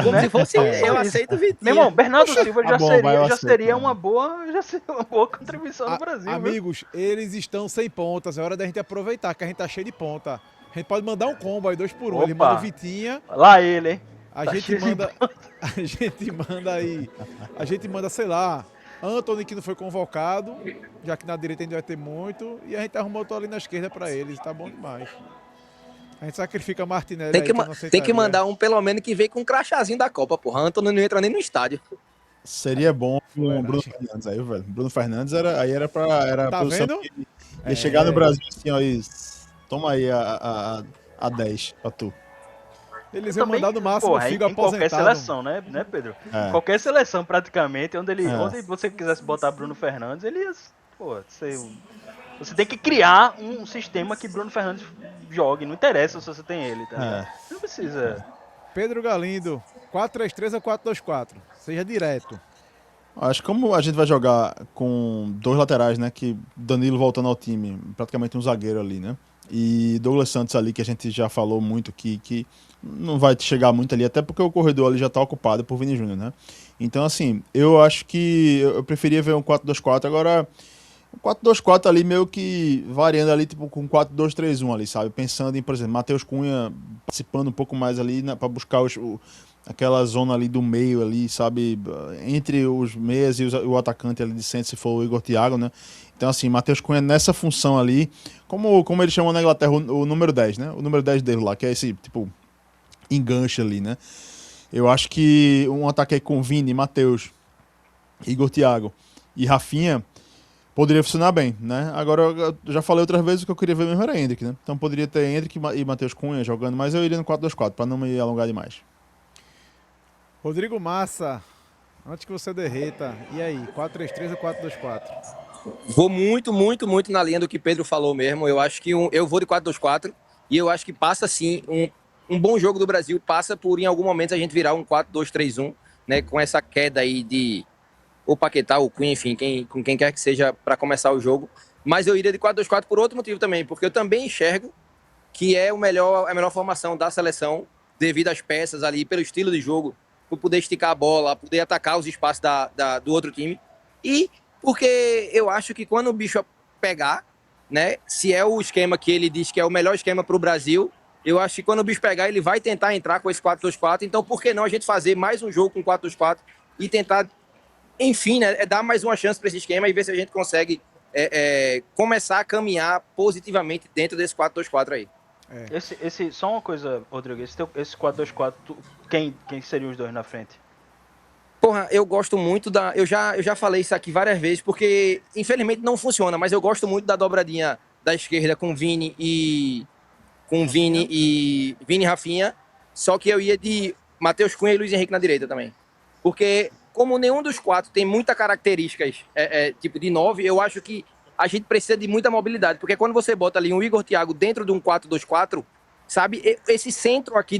Como se fosse eu aceito o Meu irmão, Vitinha. Bernardo Silva Tá bom, vai, eu já aceito, seria né? uma boa contribuição no Brasil, viu? Amigos, eles estão sem pontas. É hora da gente aproveitar, que a gente tá cheio de ponta. A gente pode mandar um combo aí, 2 por 1. Ele manda o Opa, Vitinha, lá ele, hein? a Tá gente cheio de manda. A gente manda aí. A gente manda, sei lá, Anthony que não foi convocado, já que na direita ainda vai ter muito. E a gente arruma outro ali na esquerda pra eles. Tá bom demais. A gente sacrifica Martinelli aí, que eu não Tem aceitaria. que mandar um, pelo menos, que veio com um crachazinho da Copa, porra. Antônio não entra nem no estádio. Seria bom com o Fuleiragem. Bruno Fernandes aí, velho. Bruno Fernandes era a Tá posição vendo? que ia chegar no Brasil assim, ó, e toma aí a 10 pra tu. Eles iam Também, mandar no máximo o porra, Figo em qualquer aposentado. seleção, né, Pedro? É. Qualquer seleção, praticamente, onde É. você quisesse botar Bruno Fernandes, ele ia, pô, você tem que criar um sistema que Bruno Fernandes jogue. Não interessa se você tem ele, tá ligado? Não precisa. Pedro Galindo, 4-3-3 ou 4-2-4? Seja direto. Acho que como a gente vai jogar com 2 laterais, né? Que Danilo voltando ao time, praticamente um zagueiro ali, né? E Douglas Santos ali, que a gente já falou muito que não vai chegar muito ali, até porque o corredor ali já tá ocupado por Vini Júnior, né? Então, assim, eu acho que eu preferia ver um 4-2-4. Agora, um 4-2-4 ali meio que variando ali, tipo, com 4-2-3-1 ali, sabe? Pensando em, por exemplo, Matheus Cunha participando um pouco mais ali para buscar aquela zona ali do meio ali, sabe? Entre os meias e o atacante ali de centro, se for o Igor Thiago, né? Então, assim, Matheus Cunha nessa função ali, como eles chamam na Inglaterra, o número 10, né? O número 10 dele lá, que é esse, tipo, enganche ali, né? Eu acho que um ataque aí com Vini, Matheus, Igor Thiago e Rafinha poderia funcionar bem, né? Agora, eu já falei outras vezes, o que eu queria ver mesmo era Endrick, né? Então poderia ter Endrick e Matheus Cunha jogando, mas eu iria no 4-2-4, para não me alongar demais. Rodrigo Massa, antes que você derreta. E aí, 4-3-3 ou 4-2-4? Vou muito, muito, muito na linha do que Pedro falou mesmo. Eu acho que eu vou de 4-2-4 e eu acho que passa sim um bom jogo do Brasil passa por em algum momento a gente virar um 4-2-3-1 né, com essa queda aí de o Paquetá, o Cunha, enfim, com quem quer que seja para começar o jogo. Mas eu iria de 4-2-4 por outro motivo também, porque eu também enxergo que é a melhor formação da seleção, devido às peças ali, pelo estilo de jogo, por poder esticar a bola, poder atacar os espaços do outro time. E porque eu acho que quando o bicho pegar, né, se é o esquema que ele diz que é o melhor esquema para o Brasil, eu acho que quando o bicho pegar, ele vai tentar entrar com esse 4-2-4. Então, por que não a gente fazer mais um jogo com 4-2-4 e tentar, enfim, né, dar mais uma chance para esse esquema e ver se a gente consegue começar a caminhar positivamente dentro desse 4-2-4 aí. Só uma coisa, Rodrigo, esse 4-2-4, quem seriam os dois na frente? Porra, eu gosto muito eu já falei isso aqui várias vezes, porque infelizmente não funciona, mas eu gosto muito da dobradinha da esquerda com Vini e Rafinha, só que eu ia de Matheus Cunha e Luiz Henrique na direita também. Porque como nenhum dos quatro tem muitas características tipo de 9, eu acho que a gente precisa de muita mobilidade, porque quando você bota ali um Igor Thiago dentro de um 4-2-4, sabe, esse centro aqui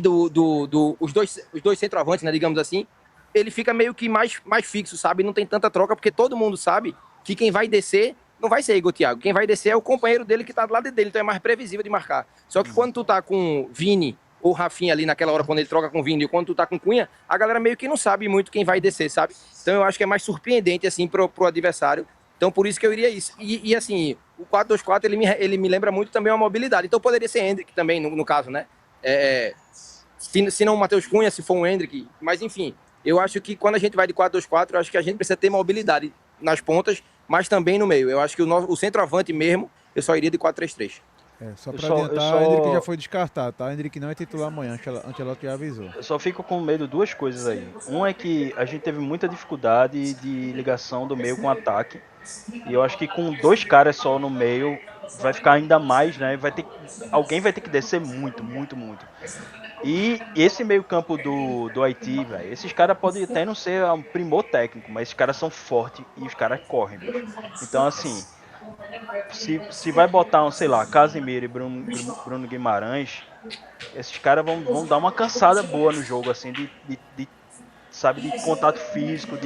os dois centroavantes, né, digamos assim, ele fica meio que mais fixo, sabe? Não tem tanta troca, porque todo mundo sabe que quem vai descer não vai ser Igor Thiago. Quem vai descer é o companheiro dele que tá do lado dele, então é mais previsível de marcar. Só que quando tu tá com Vini ou Rafinha ali naquela hora, quando ele troca com Vini, e quando tu tá com Cunha, a galera meio que não sabe muito quem vai descer, sabe? Então eu acho que é mais surpreendente, assim, pro adversário. Então por isso que eu iria isso. E assim, o 4-2-4, ele me lembra muito também uma mobilidade. Então poderia ser Hendrick também, no caso, né? Se não o Matheus Cunha, se for um Hendrick. Mas enfim, eu acho que quando a gente vai de 4-2-4, eu acho que a gente precisa ter mobilidade nas pontas, mas também no meio. Eu acho que o centroavante mesmo, eu só iria de 4-3-3. Só para adiantar, o Hendrick já foi descartado, tá? O Hendrick não é titular amanhã, Ancelotti já avisou. Eu só fico com medo de duas coisas aí. Um é que a gente teve muita dificuldade de ligação do meio com o ataque. E eu acho que com dois caras só no meio vai ficar ainda mais, né? Alguém vai ter que descer muito, muito, muito. E esse meio campo do Haiti, velho, esses caras podem até não ser um primor técnico, mas esses caras são fortes e os caras correm, bicho. Então, assim, se vai botar, sei lá, Casemiro e Bruno Guimarães, esses caras vão dar uma cansada boa no jogo, assim, sabe, de contato físico,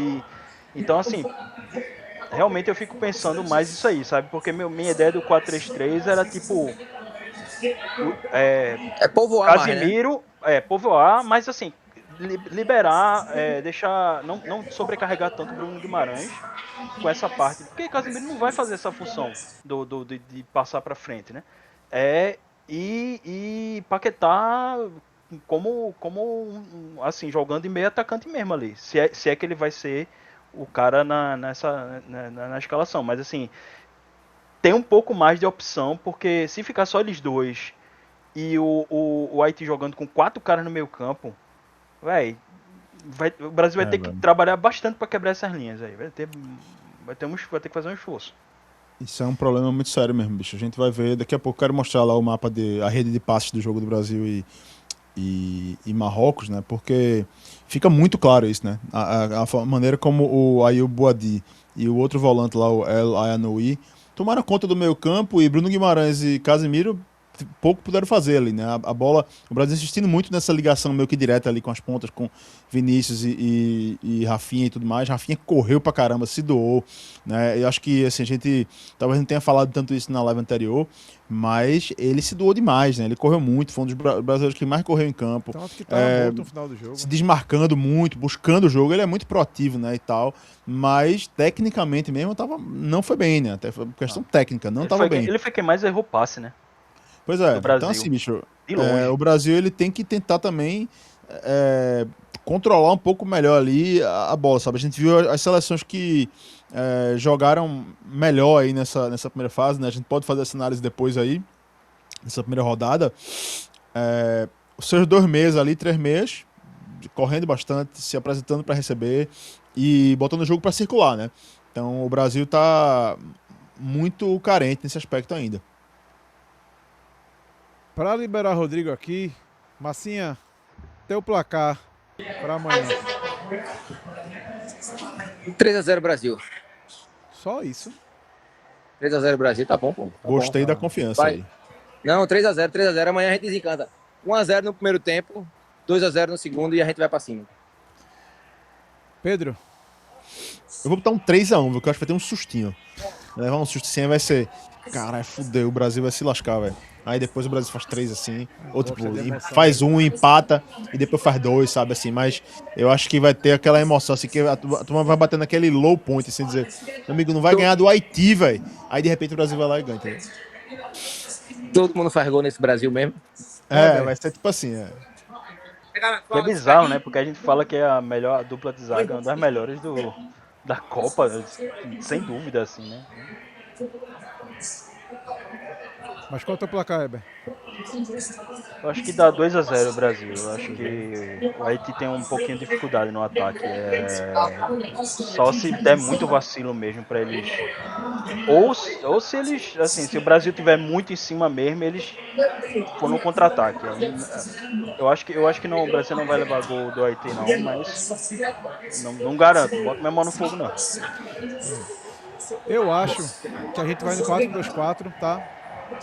Então, assim, realmente eu fico pensando mais isso aí, sabe? Porque minha ideia do 4-3-3 era tipo... povoar Casemiro, mais, né? Povoar, mas assim, liberar, deixar, não sobrecarregar tanto o Bruno Guimarães com essa parte, porque Casemiro não vai fazer essa função de passar para frente, né? E Paquetá como assim, jogando em meio atacante mesmo ali, se é que ele vai ser o cara na escalação, mas assim, tem um pouco mais de opção, porque se ficar só eles dois e o Haiti jogando com 4 caras no meio campo, o Brasil vai ter que trabalhar bastante para quebrar essas linhas aí. Vai ter que fazer um esforço. Isso é um problema muito sério mesmo, bicho. A gente vai ver, daqui a pouco eu quero mostrar lá o mapa a rede de passes do jogo do Brasil e Marrocos, né? Porque fica muito claro isso, né? A maneira como o Ayoub Boadi e o outro volante lá, o El Ayanoui, tomaram conta do meio campo, e Bruno Guimarães e Casemiro pouco puderam fazer ali, né? A bola, o Brasil insistindo muito nessa ligação meio que direta ali com as pontas, com Vinícius e Rafinha e tudo mais. Rafinha correu pra caramba, se doou, né? Eu acho que, assim, a gente talvez não tenha falado tanto isso na live anterior, mas ele se doou demais, né? Ele correu muito, foi um dos brasileiros que mais correu em campo. Tanto que tava morto no final do jogo. Se desmarcando muito, buscando o jogo. Ele é muito proativo, né, e tal, mas tecnicamente mesmo não foi bem, né? Até foi questão técnica, não estava bem. Ele foi quem mais errou passe, né? Pois é, então assim, bicho, o Brasil ele tem que tentar também controlar um pouco melhor ali a bola, sabe? A gente viu as seleções que jogaram melhor aí nessa primeira fase, né? A gente pode fazer essa análise depois aí, nessa primeira rodada. Os seus 2 meses ali, 3 meses, correndo bastante, se apresentando para receber e botando o jogo para circular, né? Então o Brasil tá muito carente nesse aspecto ainda. Para liberar Rodrigo aqui, Massinha, teu placar para amanhã. 3-0 Brasil. Só isso? 3-0 Brasil, tá bom, pô. Gostei da confiança aí. Não, 3-0, amanhã a gente desencanta. 1-0 no primeiro tempo, 2-0 no segundo e a gente vai para cima. Pedro? Eu vou botar um 3x1, viu? Que eu acho que vai ter um sustinho. Levar um susto assim, aí vai ser. Caralho, fudeu, o Brasil vai se lascar, velho. Aí depois o Brasil faz 3 assim. Ou Gosta tipo, de emoção, faz né? um, empata, e depois faz 2, sabe assim. Mas eu acho que vai ter aquela emoção, assim, que a turma vai bater naquele low point, assim, dizer, meu amigo, não vai ganhar do Haiti, velho. Aí de repente o Brasil vai lá e ganha, entendeu? Todo mundo faz gol nesse Brasil mesmo. É, vai ser tipo assim, é. Que é bizarro, né? Porque a gente fala que é a melhor dupla de zaga, uma das melhores da Copa, sem dúvida, assim, né? Mas qual é o teu placar, Heber? Eu acho que dá 2-0 o Brasil. Eu acho que o Haiti tem um pouquinho de dificuldade no ataque. Só se der muito vacilo mesmo pra eles. Ou se eles, assim, se o Brasil tiver muito em cima mesmo, eles for no contra-ataque. Eu acho que não, o Brasil não vai levar gol do Haiti não, mas não garanto. Não boto minha mão no fogo não. Eu acho que a gente vai no 4-2-4, tá?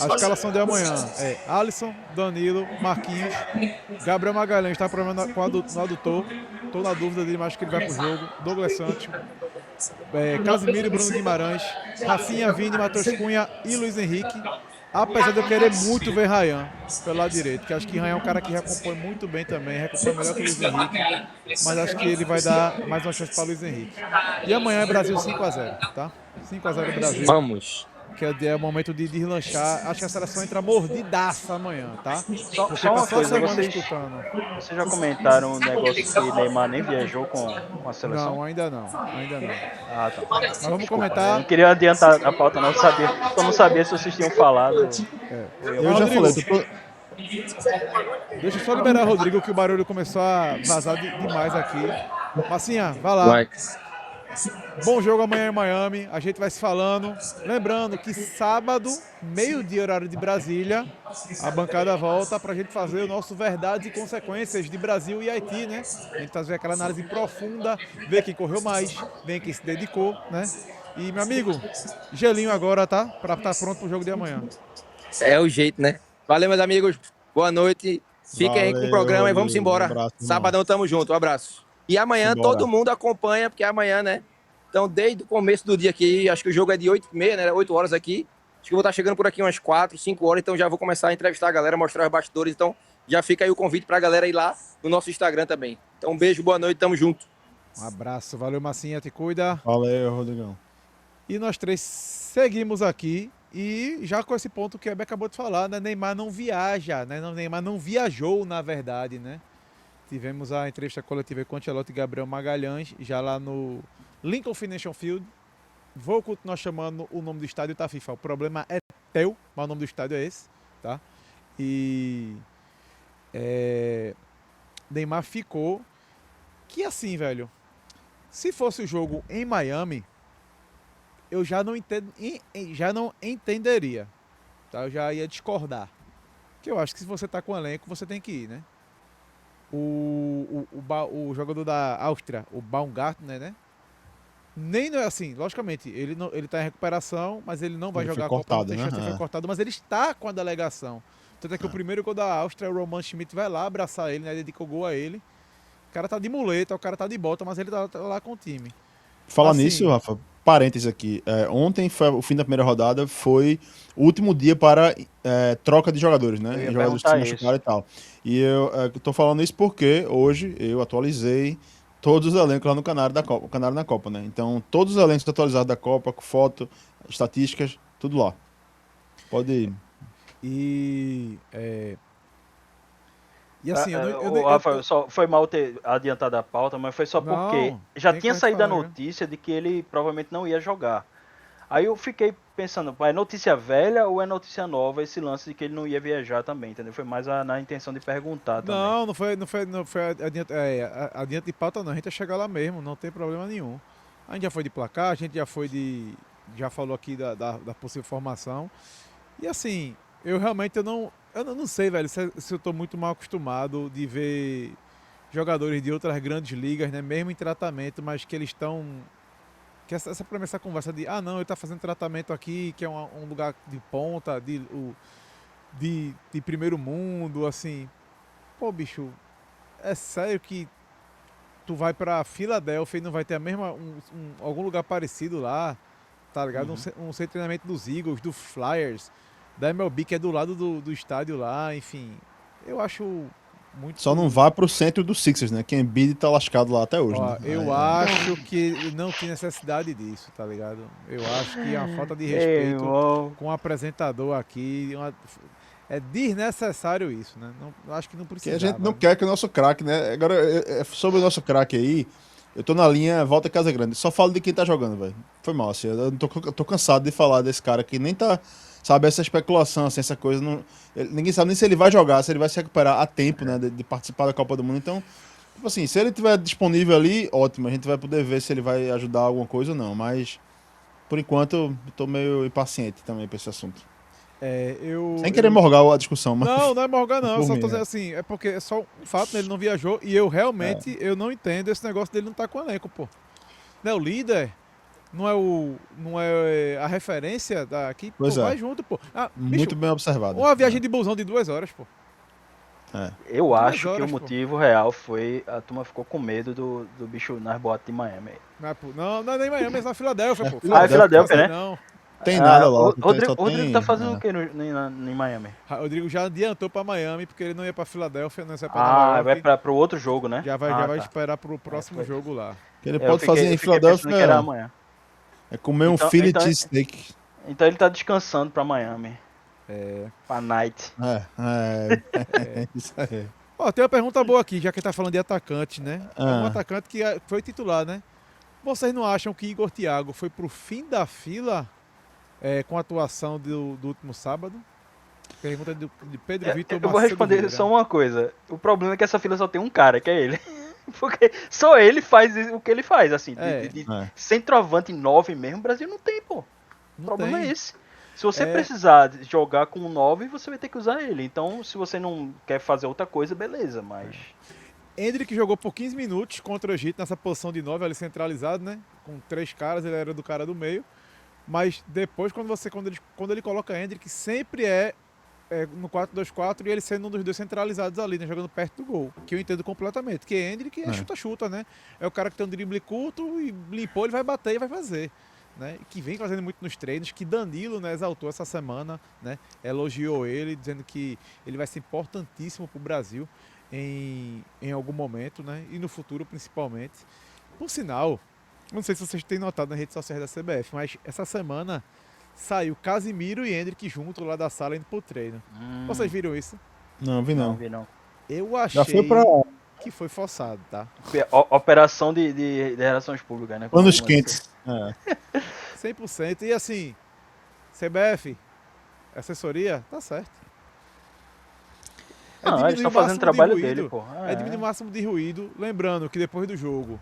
A escalação de amanhã é Alisson, Danilo, Marquinhos, Gabriel Magalhães está com problema no adutor. Estou na dúvida dele, mas acho que ele vai pro jogo. Douglas Santos, Casimiro e Bruno Guimarães, Rafinha, Vini, Matheus Cunha e Luiz Henrique. Apesar de eu querer muito ver Ryan pelo lado direito, que acho que Ryan é um cara que recompõe muito bem também, recompõe melhor que o Luiz Henrique, mas acho que ele vai dar mais uma chance para Luiz Henrique. E amanhã é Brasil 5-0, tá? 5-0 Brasil. Vamos. Que é o momento de deslanchar. Acho que a seleção entra mordidaça amanhã, tá? Porque Só uma passou a coisa, semana vocês escutando. já comentaram um negócio que Neymar nem viajou com a seleção? Não, ainda não. Ainda não. Ah, tá. Mas vamos Desculpa, eu comentar. não queria adiantar a pauta, não sabia. Eu não sabia se vocês tinham falado. Mas, Eu já Rodrigo, falei, deixa eu só liberar o Rodrigo, que o barulho começou a vazar demais aqui. Massinha, vai lá. Vai. Bom jogo amanhã em Miami, a gente vai se falando. Lembrando que sábado, meio-dia, horário de Brasília, a bancada volta pra gente fazer o nosso Verdades e Consequências de Brasil e Haiti, né? A gente fazer aquela análise profunda, ver quem correu mais, ver quem se dedicou, né? E, meu amigo, gelinho agora, tá? Pra estar pronto pro jogo de amanhã. É o jeito, né? Valeu, meus amigos. Boa noite. Fiquem aí com o valeu, programa e vamos Rodrigo. Um embora. abraço, irmão. Sabadão tamo junto. Um abraço. E amanhã Simbora. todo mundo acompanha, porque amanhã, né? Então, desde o começo do dia aqui, acho que o jogo é de 8h30, né? 8 horas aqui. Acho que eu vou estar chegando por aqui umas 4, 5 horas, então já vou começar a entrevistar a galera, mostrar os bastidores. Então, já fica aí o convite pra galera ir lá no nosso Instagram também. Então, um beijo, boa noite, tamo junto. Um abraço, valeu, Massinha, te cuida. Valeu, Rodrigão. E nós três seguimos aqui. E já com esse ponto que o Heber acabou de falar, né? Neymar não viaja, né? Neymar não viajou, na verdade, né? Tivemos a entrevista coletiva com o Ancelotti e Gabriel Magalhães, já lá no Lincoln Financial Field. Vou continuar chamando o nome do estádio, tá, FIFA? O problema é teu, mas o nome do estádio é esse, tá? E Neymar ficou que assim, velho, se fosse o jogo em Miami, eu já não entenderia, tá? Eu já ia discordar. Que eu acho que se você tá com o elenco, você tem que ir, né? O jogador da Áustria, o Baumgartner, né? Nem não é assim, logicamente, ele tá em recuperação, mas ele não vai Ele foi jogar a Copa, cortado, não tem né? chance, ele foi cortado, mas ele está com a delegação. Tanto é que o primeiro gol da Áustria, o Roman Schmidt vai lá abraçar ele, né? Dedica o gol a ele. O cara tá de muleta, o cara tá de bota, mas ele tá lá com o time. Falar Assim, nisso, Rafa, parênteses aqui. Ontem foi o fim da primeira rodada, foi o último dia para troca de jogadores, Eu né? ia Jogadores que perguntar se machucaram e tal. E eu tô falando isso porque hoje eu atualizei todos os elencos lá no Canário da Copa, o Canário na Copa, né? Então, todos os elencos atualizados da Copa, com foto, estatísticas, tudo lá. Pode ir. E assim, O Rafa, só foi mal ter adiantado a pauta, mas foi só porque Não, já tem tinha como saído a falar, né? notícia de que ele provavelmente não ia jogar. Aí eu fiquei pensando, é notícia velha ou é notícia nova esse lance de que ele não ia viajar também, entendeu? Foi mais na intenção de perguntar também. Não foi adiante de pauta não, a gente ia chegar lá mesmo, não tem problema nenhum. A gente já foi de placar, a gente já falou aqui da possível formação. E assim, eu não sei, velho, se eu tô muito mal acostumado de ver jogadores de outras grandes ligas, né, mesmo em tratamento, mas que eles estão... Que essa promessa, conversa de, não, ele tá fazendo tratamento aqui, que é um lugar de ponta, de primeiro mundo, assim. Pô, bicho, é sério que tu vai pra Filadélfia e não vai ter a mesma, algum lugar parecido lá, tá ligado? Um centro de treinamento dos Eagles, do Flyers, da MLB, que é do lado do estádio lá, enfim. Eu acho muito... Só não vá pro centro do Sixers, né? Que Embiid tá lascado lá até hoje, Ó, né? eu acho que não tem necessidade disso, tá ligado? Eu acho que é uma falta de Meu respeito irmão. com o apresentador aqui. É desnecessário isso, né? Não, eu acho que não Que precisa. a gente não quer que o nosso craque, né? Agora, sobre o nosso craque aí, eu tô na linha Volta Casa Grande. Só falo de quem tá jogando, velho. Foi mal, assim. Eu tô cansado de falar desse cara que nem tá. Sabe, essa especulação, assim, essa coisa. Ninguém sabe nem se ele vai jogar, se ele vai se recuperar a tempo, né? De participar da Copa do Mundo. Então, tipo assim, se ele tiver disponível ali, ótimo. A gente vai poder ver se ele vai ajudar alguma coisa ou não. Mas, por enquanto, eu tô meio impaciente também pra esse assunto. Sem querer morgar a discussão, mas. Não é morgar, não. Eu Por só mim, tô dizendo assim, é porque é só um fato, né? Ele não viajou e eu realmente eu não entendo esse negócio dele não tá com o elenco, pô. Não é o líder? Não é a referência daqui? Pois Pô, é. vai junto, pô. Ah, bicho, Muito bem observado. uma viagem de busão de 2 horas, pô. Eu 2 acho que horas, o pô. motivo real foi a turma ficou com medo do bicho nas boates de Miami. Não é nem Miami, é na Filadélfia, pô. Ah, é Filadélfia, né? Não. Tem nada lá. O Rodrigo, só tem, tá fazendo o que em Miami? Rodrigo já adiantou pra Miami, porque ele não ia pra Filadélfia, não ia pra Nova Ah, York. vai pro outro jogo, né? Já vai tá. esperar pro próximo foi. jogo lá. que ele Eu pode fazer em eu fiquei pensando que era Filadélfia amanhã. é comer um Então- Philly então- cheesesteak. Então ele tá descansando pra Miami. Pra night. É isso aí. Ó, tem uma pergunta boa aqui, já que tá falando de atacante, né? É um Ah. atacante que foi titular, né? Vocês não acham que Igor Thiago foi pro fim da fila com a atuação do último sábado? Pergunta de Pedro Vitor Eu vou Macedo responder Vieira. só uma coisa. O problema é que essa fila só tem um cara, que é ele. Porque só ele faz o que ele faz, assim. De centroavante 9 mesmo, o Brasil não tem, pô. O Não problema tem. é esse. Se você precisar jogar com 9, você vai ter que usar ele. Então, se você não quer fazer outra coisa, beleza, mas... Hendrick jogou por 15 minutos contra o Egito nessa posição de 9, ali centralizado, né? Com 3 caras, ele era do cara do meio. Mas depois, quando ele coloca Hendrick, sempre é no 4-2-4 e ele sendo um dos dois centralizados ali, né? Jogando perto do gol. Que eu entendo completamente. Porque Hendrick é chuta-chuta, né? É o cara que tem um drible curto e limpou, ele vai bater e vai fazer. Né? Que vem fazendo muito nos treinos, que Danilo, né, exaltou essa semana, né? Elogiou ele, dizendo que ele vai ser importantíssimo para o Brasil em algum momento, né? E no futuro principalmente. Por sinal, não sei se vocês têm notado nas redes sociais da CBF, mas essa semana saiu Casimiro e Hendrick junto lá da sala indo pro treino. Vocês viram isso? Não, vi não. vi não. Eu achei Já foi pra que foi forçado, tá? Operação de relações públicas, né? panos Como quentes. 100%. E assim, CBF, assessoria, tá certo. Não, eles diminuir estão o fazendo o máximo trabalho de ruído, dele, pô. É diminuir o máximo de ruído. Lembrando que depois do jogo,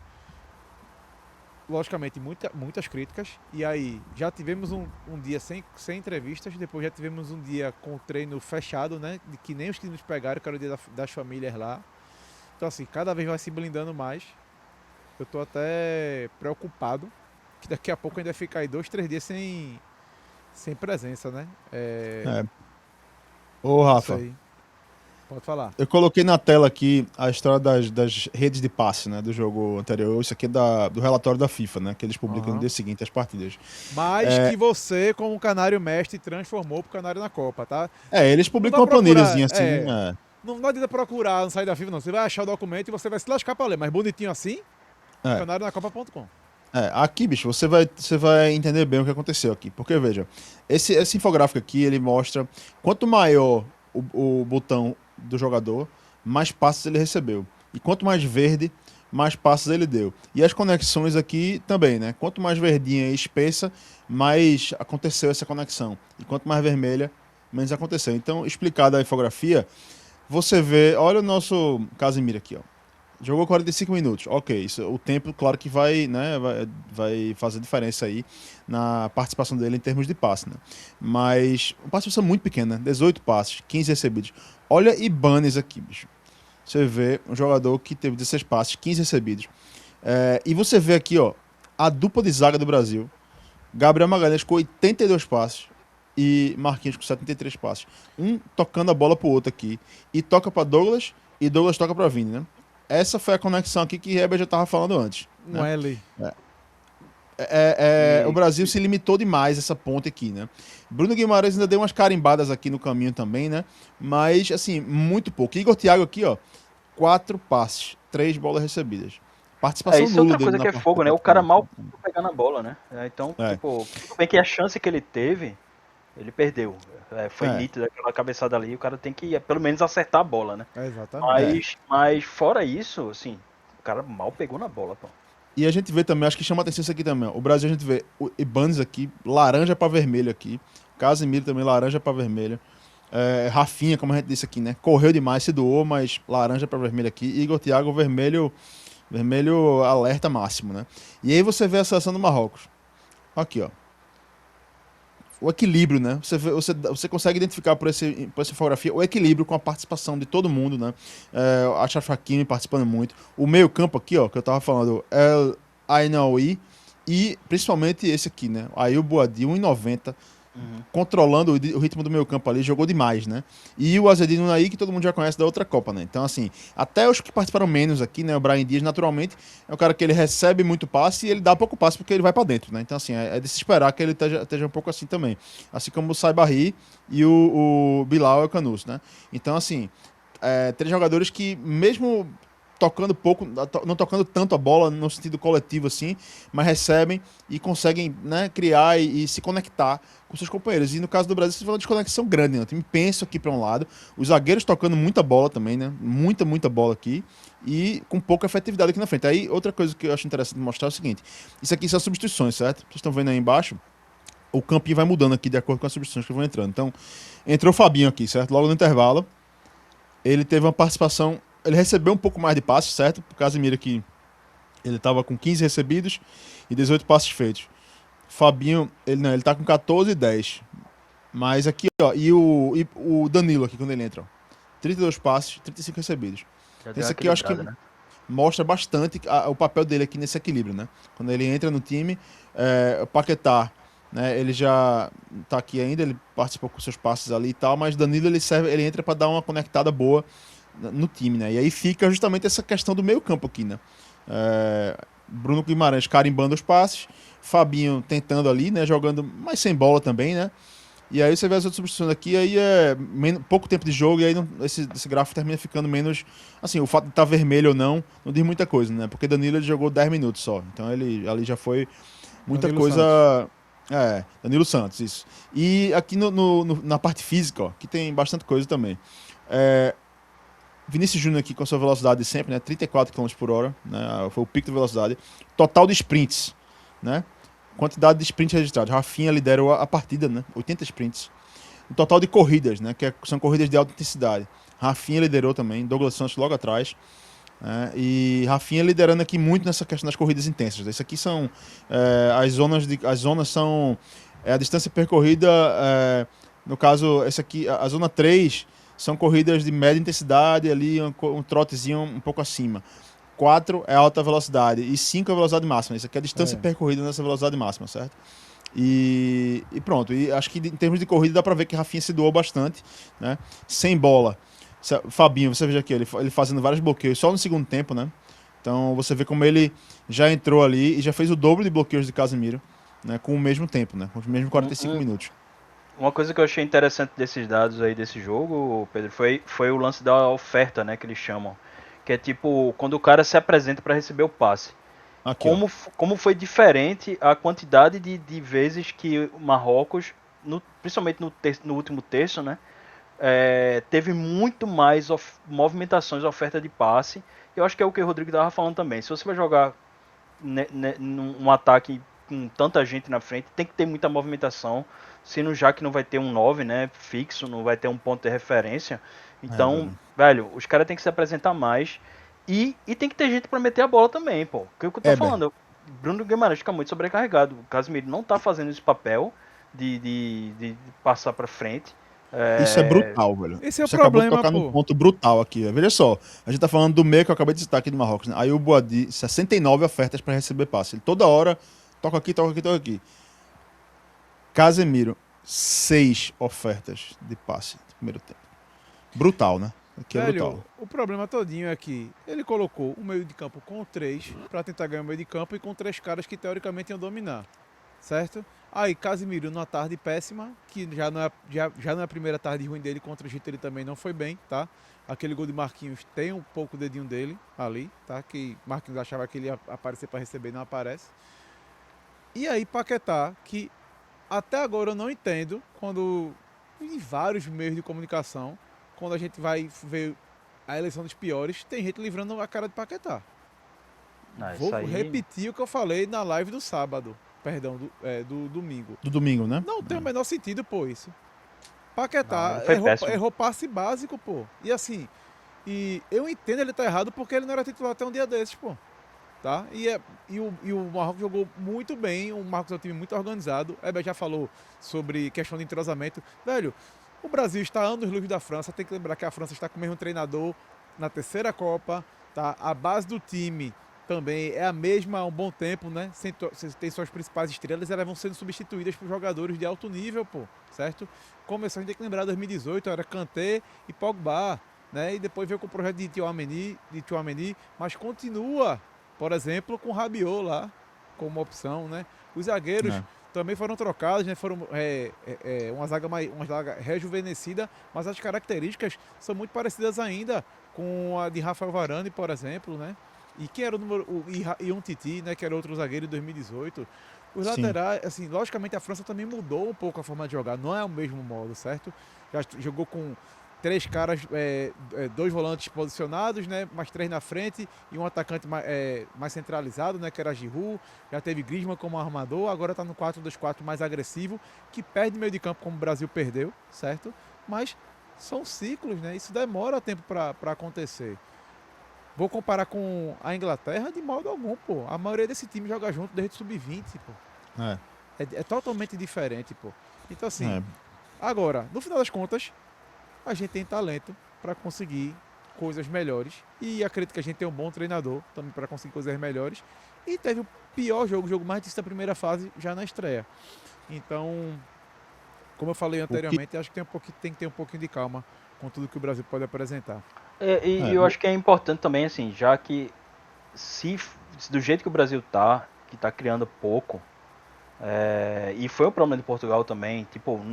logicamente, muitas críticas. E aí, já tivemos um dia sem entrevistas. Depois já tivemos um dia com o treino fechado, né? De que nem os times pegaram, que era o dia das famílias lá. Então, assim, cada vez vai se blindando mais. Eu tô até preocupado que daqui a pouco ainda fica aí 2-3 dias sem presença, né? Ô, Rafa, Isso aí. Pode falar. eu coloquei na tela aqui a história das redes de passe, né, do jogo anterior. Isso aqui é do relatório da FIFA, né, que eles publicam no dia seguinte as partidas. Mas que você, como canário mestre, transformou pro canário na Copa, tá? Eles publicam uma planilhazinha assim. Não adianta procurar no site da FIFA, não. Você vai achar o documento e você vai se lascar pra ler. Mas bonitinho assim, canarionacopa.com. Aqui, bicho, você vai entender bem o que aconteceu aqui. Porque, veja, esse infográfico aqui, ele mostra quanto maior o botão do jogador, mais passes ele recebeu. E quanto mais verde, mais passes ele deu. E as conexões aqui também, né? Quanto mais verdinha e espessa, mais aconteceu essa conexão. E quanto mais vermelha, menos aconteceu. Então, explicada a infografia, você vê, olha o nosso Casimiro aqui, ó. Jogou 45 minutos. Ok, o tempo, claro que vai, né, vai fazer diferença aí na participação dele em termos de passe, né? Mas uma participação muito pequena, 18 passes, 15 recebidos. Olha Ibanez aqui, bicho. Você vê um jogador que teve 16 passes, 15 recebidos. E você vê aqui, ó, a dupla de zaga do Brasil. Gabriel Magalhães com 82 passes e Marquinhos com 73 passes. Um tocando a bola pro outro aqui. E toca para Douglas e Douglas toca para Vini, né? essa foi a conexão aqui que Heber já estava falando antes. Um L. O Brasil se limitou demais essa ponte aqui, né? Bruno Guimarães ainda deu umas carimbadas aqui no caminho também, né? Mas, assim, muito pouco. Igor Thiago aqui, ó, 4 passes, 3 bolas recebidas. Participação Isso é nula outra dele coisa na que é partida, fogo, né? O cara mal praticamente. pegar na bola, né? Então, É. tipo, tudo bem que a chance que ele teve, ele perdeu. Foi É. nítido aquela cabeçada ali, o cara tem que pelo menos acertar a bola, né? Exatamente. Mas fora isso, assim, o cara mal pegou na bola, pô. E a gente vê também, acho que chama atenção isso aqui também. Ó. O Brasil a gente vê o Ibanez aqui, laranja para vermelho aqui. Casemiro também, laranja para vermelho. Rafinha, como a gente disse aqui, né? Correu demais, se doou, mas laranja para vermelho aqui. Igor Thiago, vermelho alerta máximo, né? E aí você vê a seleção do Marrocos. Aqui, ó. O equilíbrio, né? Você consegue identificar por essa fotografia o equilíbrio com a participação de todo mundo, né? A Achraf Hakimi participando muito. O meio campo aqui, ó, que eu tava falando, El Ainaoui e principalmente esse aqui, né? Aí o Boadi, 1,90, controlando o ritmo do meio campo ali, jogou demais, né? E o Azedine Unai, que todo mundo já conhece da outra Copa, né? Então, assim, até os que participaram menos aqui, né? O Brahim Dias, naturalmente, é um cara que ele recebe muito passe e ele dá pouco passe porque ele vai pra dentro, né? Então, assim, é de se esperar que ele esteja um pouco assim também. Assim como o Saibari e o Bilal Ekanuss, né? Então, assim, 3 jogadores que, mesmo tocando pouco, não tocando tanto a bola no sentido coletivo assim, mas recebem e conseguem, né, criar e se conectar com seus companheiros. E no caso do Brasil, você fala de desconexão grande, né? O time pensa aqui para um lado, os zagueiros tocando muita bola também, né? Muita bola aqui e com pouca efetividade aqui na frente. Aí outra coisa que eu acho interessante mostrar é o seguinte: isso aqui são substituições, certo? Vocês estão vendo aí embaixo? O campinho vai mudando aqui de acordo com as substituições que vão entrando. Então, entrou o Fabinho aqui, certo? Logo no intervalo, ele teve uma participação. Ele recebeu um pouco mais de passes, certo? O Casemiro aqui, ele estava com 15 recebidos e 18 passes feitos. Fabinho, ele tá com 14 e 10. Mas aqui, ó, e o Danilo aqui, quando ele entra, ó, 32 passes, 35 recebidos. Já deu Esse uma aqui eu acho que equilibrada, né? mostra bastante o papel dele aqui nesse equilíbrio, né? Quando ele entra no time, o Paquetá, né, ele já tá aqui ainda, ele participou com seus passes ali e tal, mas Danilo ele entra para dar uma conectada boa no time, né? E aí fica justamente essa questão do meio campo aqui, né? Bruno Guimarães carimbando os passes, Fabinho tentando ali, né? Jogando, mas sem bola também, né? E aí você vê as outras substituições aqui, aí pouco tempo de jogo, e aí esse gráfico termina ficando menos. Assim, o fato de estar vermelho ou não diz muita coisa, né? Porque Danilo ele jogou 10 minutos só. Então ele ali já foi muita Danilo coisa. Santos. Danilo Santos, isso. E aqui na parte física, ó, que tem bastante coisa também. Vinícius Júnior aqui com a sua velocidade de sempre, né? 34 km por hora, né? Foi o pico de velocidade. Total de sprints, né? Quantidade de sprints registrados. Rafinha liderou a partida, né? 80 sprints. O total de corridas, né? Que são corridas de alta intensidade. Rafinha liderou também, Douglas Santos logo atrás. Né? E Rafinha liderando aqui muito nessa questão das corridas intensas. Isso aqui são as zonas são a distância percorrida, no caso, essa aqui, a zona 3 são corridas de média intensidade, ali um trotezinho um pouco acima. 4 é alta velocidade e 5 é a velocidade máxima. Isso aqui é a distância percorrida nessa velocidade máxima, certo? E pronto. E acho que em termos de corrida dá pra ver que Rafinha se doou bastante, né? Sem bola. Fabinho, você veja aqui, ele fazendo vários bloqueios só no segundo tempo, né? Então você vê como ele já entrou ali e já fez o dobro de bloqueios de Casemiro, né? Com o mesmo tempo, né? Com os mesmos 45 minutos. Uma coisa que eu achei interessante desses dados aí desse jogo, Pedro, foi o lance da oferta, né, que eles chamam. Que é tipo, quando o cara se apresenta para receber o passe. Aqui, ó. Como foi diferente a quantidade de vezes que o Marrocos, principalmente no último terço, né, teve muito mais movimentações, oferta de passe. Eu acho que é o que o Rodrigo estava falando também. Se você vai jogar num ataque com tanta gente na frente, tem que ter muita movimentação, sendo já que não vai ter um 9, né, fixo, não vai ter um ponto de referência. Então, velho, os caras têm que se apresentar mais e tem que ter gente para meter a bola também, pô. Que é o que eu tô falando. Bruno Guimarães fica muito sobrecarregado. O Casemiro não tá fazendo esse papel de passar para frente. Isso é brutal, velho. Esse é o Você acabou de problema, tocar pô. num ponto brutal aqui. Veja só, a gente tá falando do meio que eu acabei de citar aqui do Marrocos, né? Aí o Boadi, 69 ofertas para receber passe. Ele toda hora toca aqui, toca aqui, toca aqui. Casemiro, 6 ofertas de passe no primeiro tempo. Brutal, né? Que é Velho, brutal. o problema todinho é que ele colocou o meio de campo com 3 para tentar ganhar o meio de campo e com 3 caras que teoricamente iam dominar, certo? Aí Casimiro numa tarde péssima, que já não é a primeira tarde ruim dele, contra o Egito ele também não foi bem, tá? Aquele gol de Marquinhos tem um pouco o dedinho dele ali, tá? Que Marquinhos achava que ele ia aparecer para receber e não aparece. E aí Paquetá, que até agora eu não entendo, quando em vários meios de comunicação, quando a gente vai ver a eleição dos piores, tem gente livrando a cara de Paquetá. Ah, Vou isso aí. repetir o que eu falei na live do sábado, perdão, do domingo. Do domingo, né? Não tem o menor sentido, pô, isso. Não, Paquetá ele foi péssimo. errou passe básico, pô. E assim, e eu entendo ele tá errado porque ele não era titular até um dia desses, pô. Tá? E o Marrocos jogou muito bem, o Marrocos é um time muito organizado. Heber já falou sobre questão de entrosamento. Velho, o Brasil está anos-luz da França, tem que lembrar que a França está com o mesmo treinador na terceira Copa, tá? A base do time também é a mesma há um bom tempo, né? Tem suas principais estrelas, elas vão sendo substituídas por jogadores de alto nível, pô, certo? Começou, a gente tem que lembrar, 2018 era Kanté e Pogba, né? E depois veio com o projeto de Tchouaméni, mas continua, por exemplo, com o Rabiot lá como opção, né? Os zagueiros também foram trocados, né? Foram uma zaga rejuvenescida, mas as características são muito parecidas ainda com a de Rafael Varane, por exemplo, né? E quem era o número e um Titi, né, que era outro zagueiro em 2018. Os laterais, assim, logicamente a França também mudou um pouco a forma de jogar, não é o mesmo modo, certo? Já jogou com 3 caras, 2 volantes posicionados, né, mais 3 na frente e um atacante mais centralizado, né, que era Giroud. Já teve Griezmann como armador, agora está no 4-2-4 mais agressivo, que perde meio de campo como o Brasil perdeu, certo? Mas são ciclos, né? Isso demora tempo para acontecer. Vou comparar com a Inglaterra de modo algum, pô. A maioria desse time joga junto desde o sub-20, pô. É totalmente diferente, pô. Então, assim, agora, no final das contas, a gente tem talento para conseguir coisas melhores. E acredito que a gente tem um bom treinador também para conseguir coisas melhores. E teve o pior jogo, o jogo mais difícil da primeira fase, já na estreia. Então, como eu falei anteriormente, acho que tem que ter um pouquinho de calma com tudo que o Brasil pode apresentar. E eu acho que é importante também, assim, já que se do jeito que o Brasil tá, que tá criando pouco, e foi o problema de Portugal também, tipo,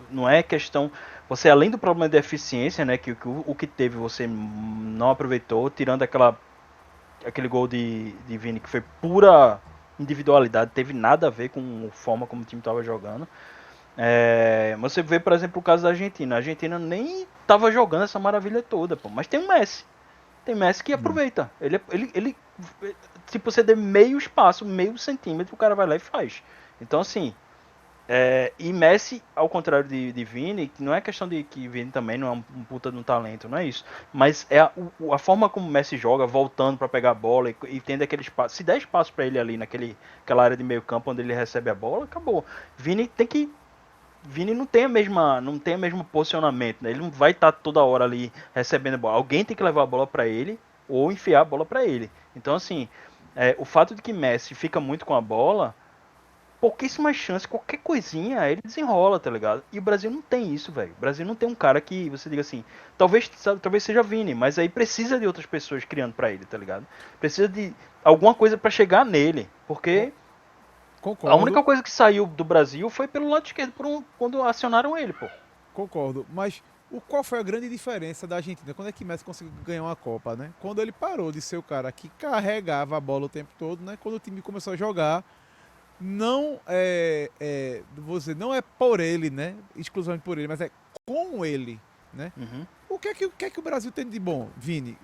não é questão, você além do problema de eficiência, né, que o que teve você não aproveitou, tirando aquele gol de Vini que foi pura individualidade, teve nada a ver com a forma como o time tava jogando. Você vê, por exemplo, o caso da Argentina. A Argentina nem tava jogando essa maravilha toda, pô. Mas tem um Messi. Tem Messi que aproveita. Ele tipo, você dê meio espaço, meio centímetro, o cara vai lá e faz. Então, assim, e Messi, ao contrário de Vini, que não é questão de que Vini também não é um puta de um talento, não é isso. Mas é a forma como o Messi joga, voltando para pegar a bola e tendo aquele espaço. Se der espaço para ele ali naquela área de meio campo onde ele recebe a bola, acabou. Vini não tem o mesmo posicionamento, né? Ele não vai estar toda hora ali recebendo a bola. Alguém tem que levar a bola para ele ou enfiar a bola para ele. Então, assim, o fato de que Messi fica muito com a bola, pouquíssimas chances, qualquer coisinha ele desenrola, tá ligado? E o Brasil não tem isso, velho. O Brasil não tem um cara que você diga assim, talvez seja Vini, mas aí precisa de outras pessoas criando para ele, tá ligado? Precisa de alguma coisa para chegar nele, porque Concordo. a única coisa que saiu do Brasil foi pelo lado esquerdo quando acionaram ele, pô. Concordo, mas qual foi a grande diferença da Argentina? Quando é que Messi conseguiu ganhar uma Copa, né? Quando ele parou de ser o cara que carregava a bola o tempo todo, né? Quando o time começou a jogar, não não é por ele, né? Exclusivamente por ele, mas é com ele, né? Uhum. O que é que o Brasil tem de bom, Vini?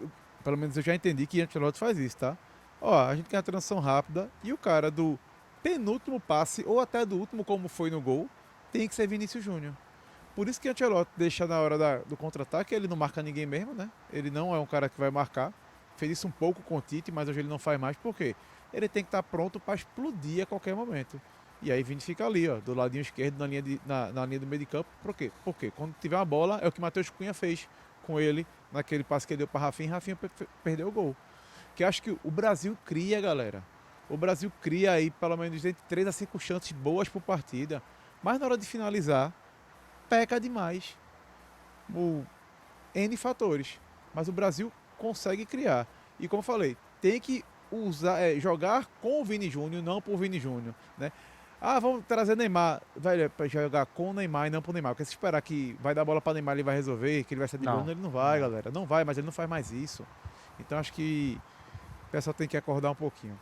Pelo menos eu já entendi que Ancelotti faz isso, tá? Ó, a gente quer uma transição rápida e o cara do penúltimo passe ou até do último, como foi no gol, tem que ser Vinícius Júnior. Por isso que Ancelotti deixa na hora do contra-ataque, ele não marca ninguém mesmo, né? Ele não é um cara que vai marcar. Fez isso um pouco com o Tite, mas hoje ele não faz mais. Por quê? Ele tem que estar pronto para explodir a qualquer momento. E aí Vini fica ali, ó, do ladinho esquerdo, na linha do meio de campo. Por quê? Porque quando tiver uma bola, é o que Matheus Cunha fez com ele, naquele passe que ele deu para Rafinha perdeu o gol. Que acho que o Brasil cria, galera. O Brasil cria aí pelo menos entre 3 a 5 chances boas por partida. Mas na hora de finalizar, peca demais. N fatores. mas o Brasil consegue criar. E como eu falei, tem que jogar com o Vini Júnior, não por Vini Júnior, né? Ah, vamos trazer Neymar, velho, pra jogar com o Neymar e não pro Neymar. Porque se esperar que vai dar bola pra Neymar, ele vai resolver, que ele vai ser de Bruno, ele não vai, galera. Não vai, mas ele não faz mais isso. Então acho que o pessoal tem que acordar um pouquinho.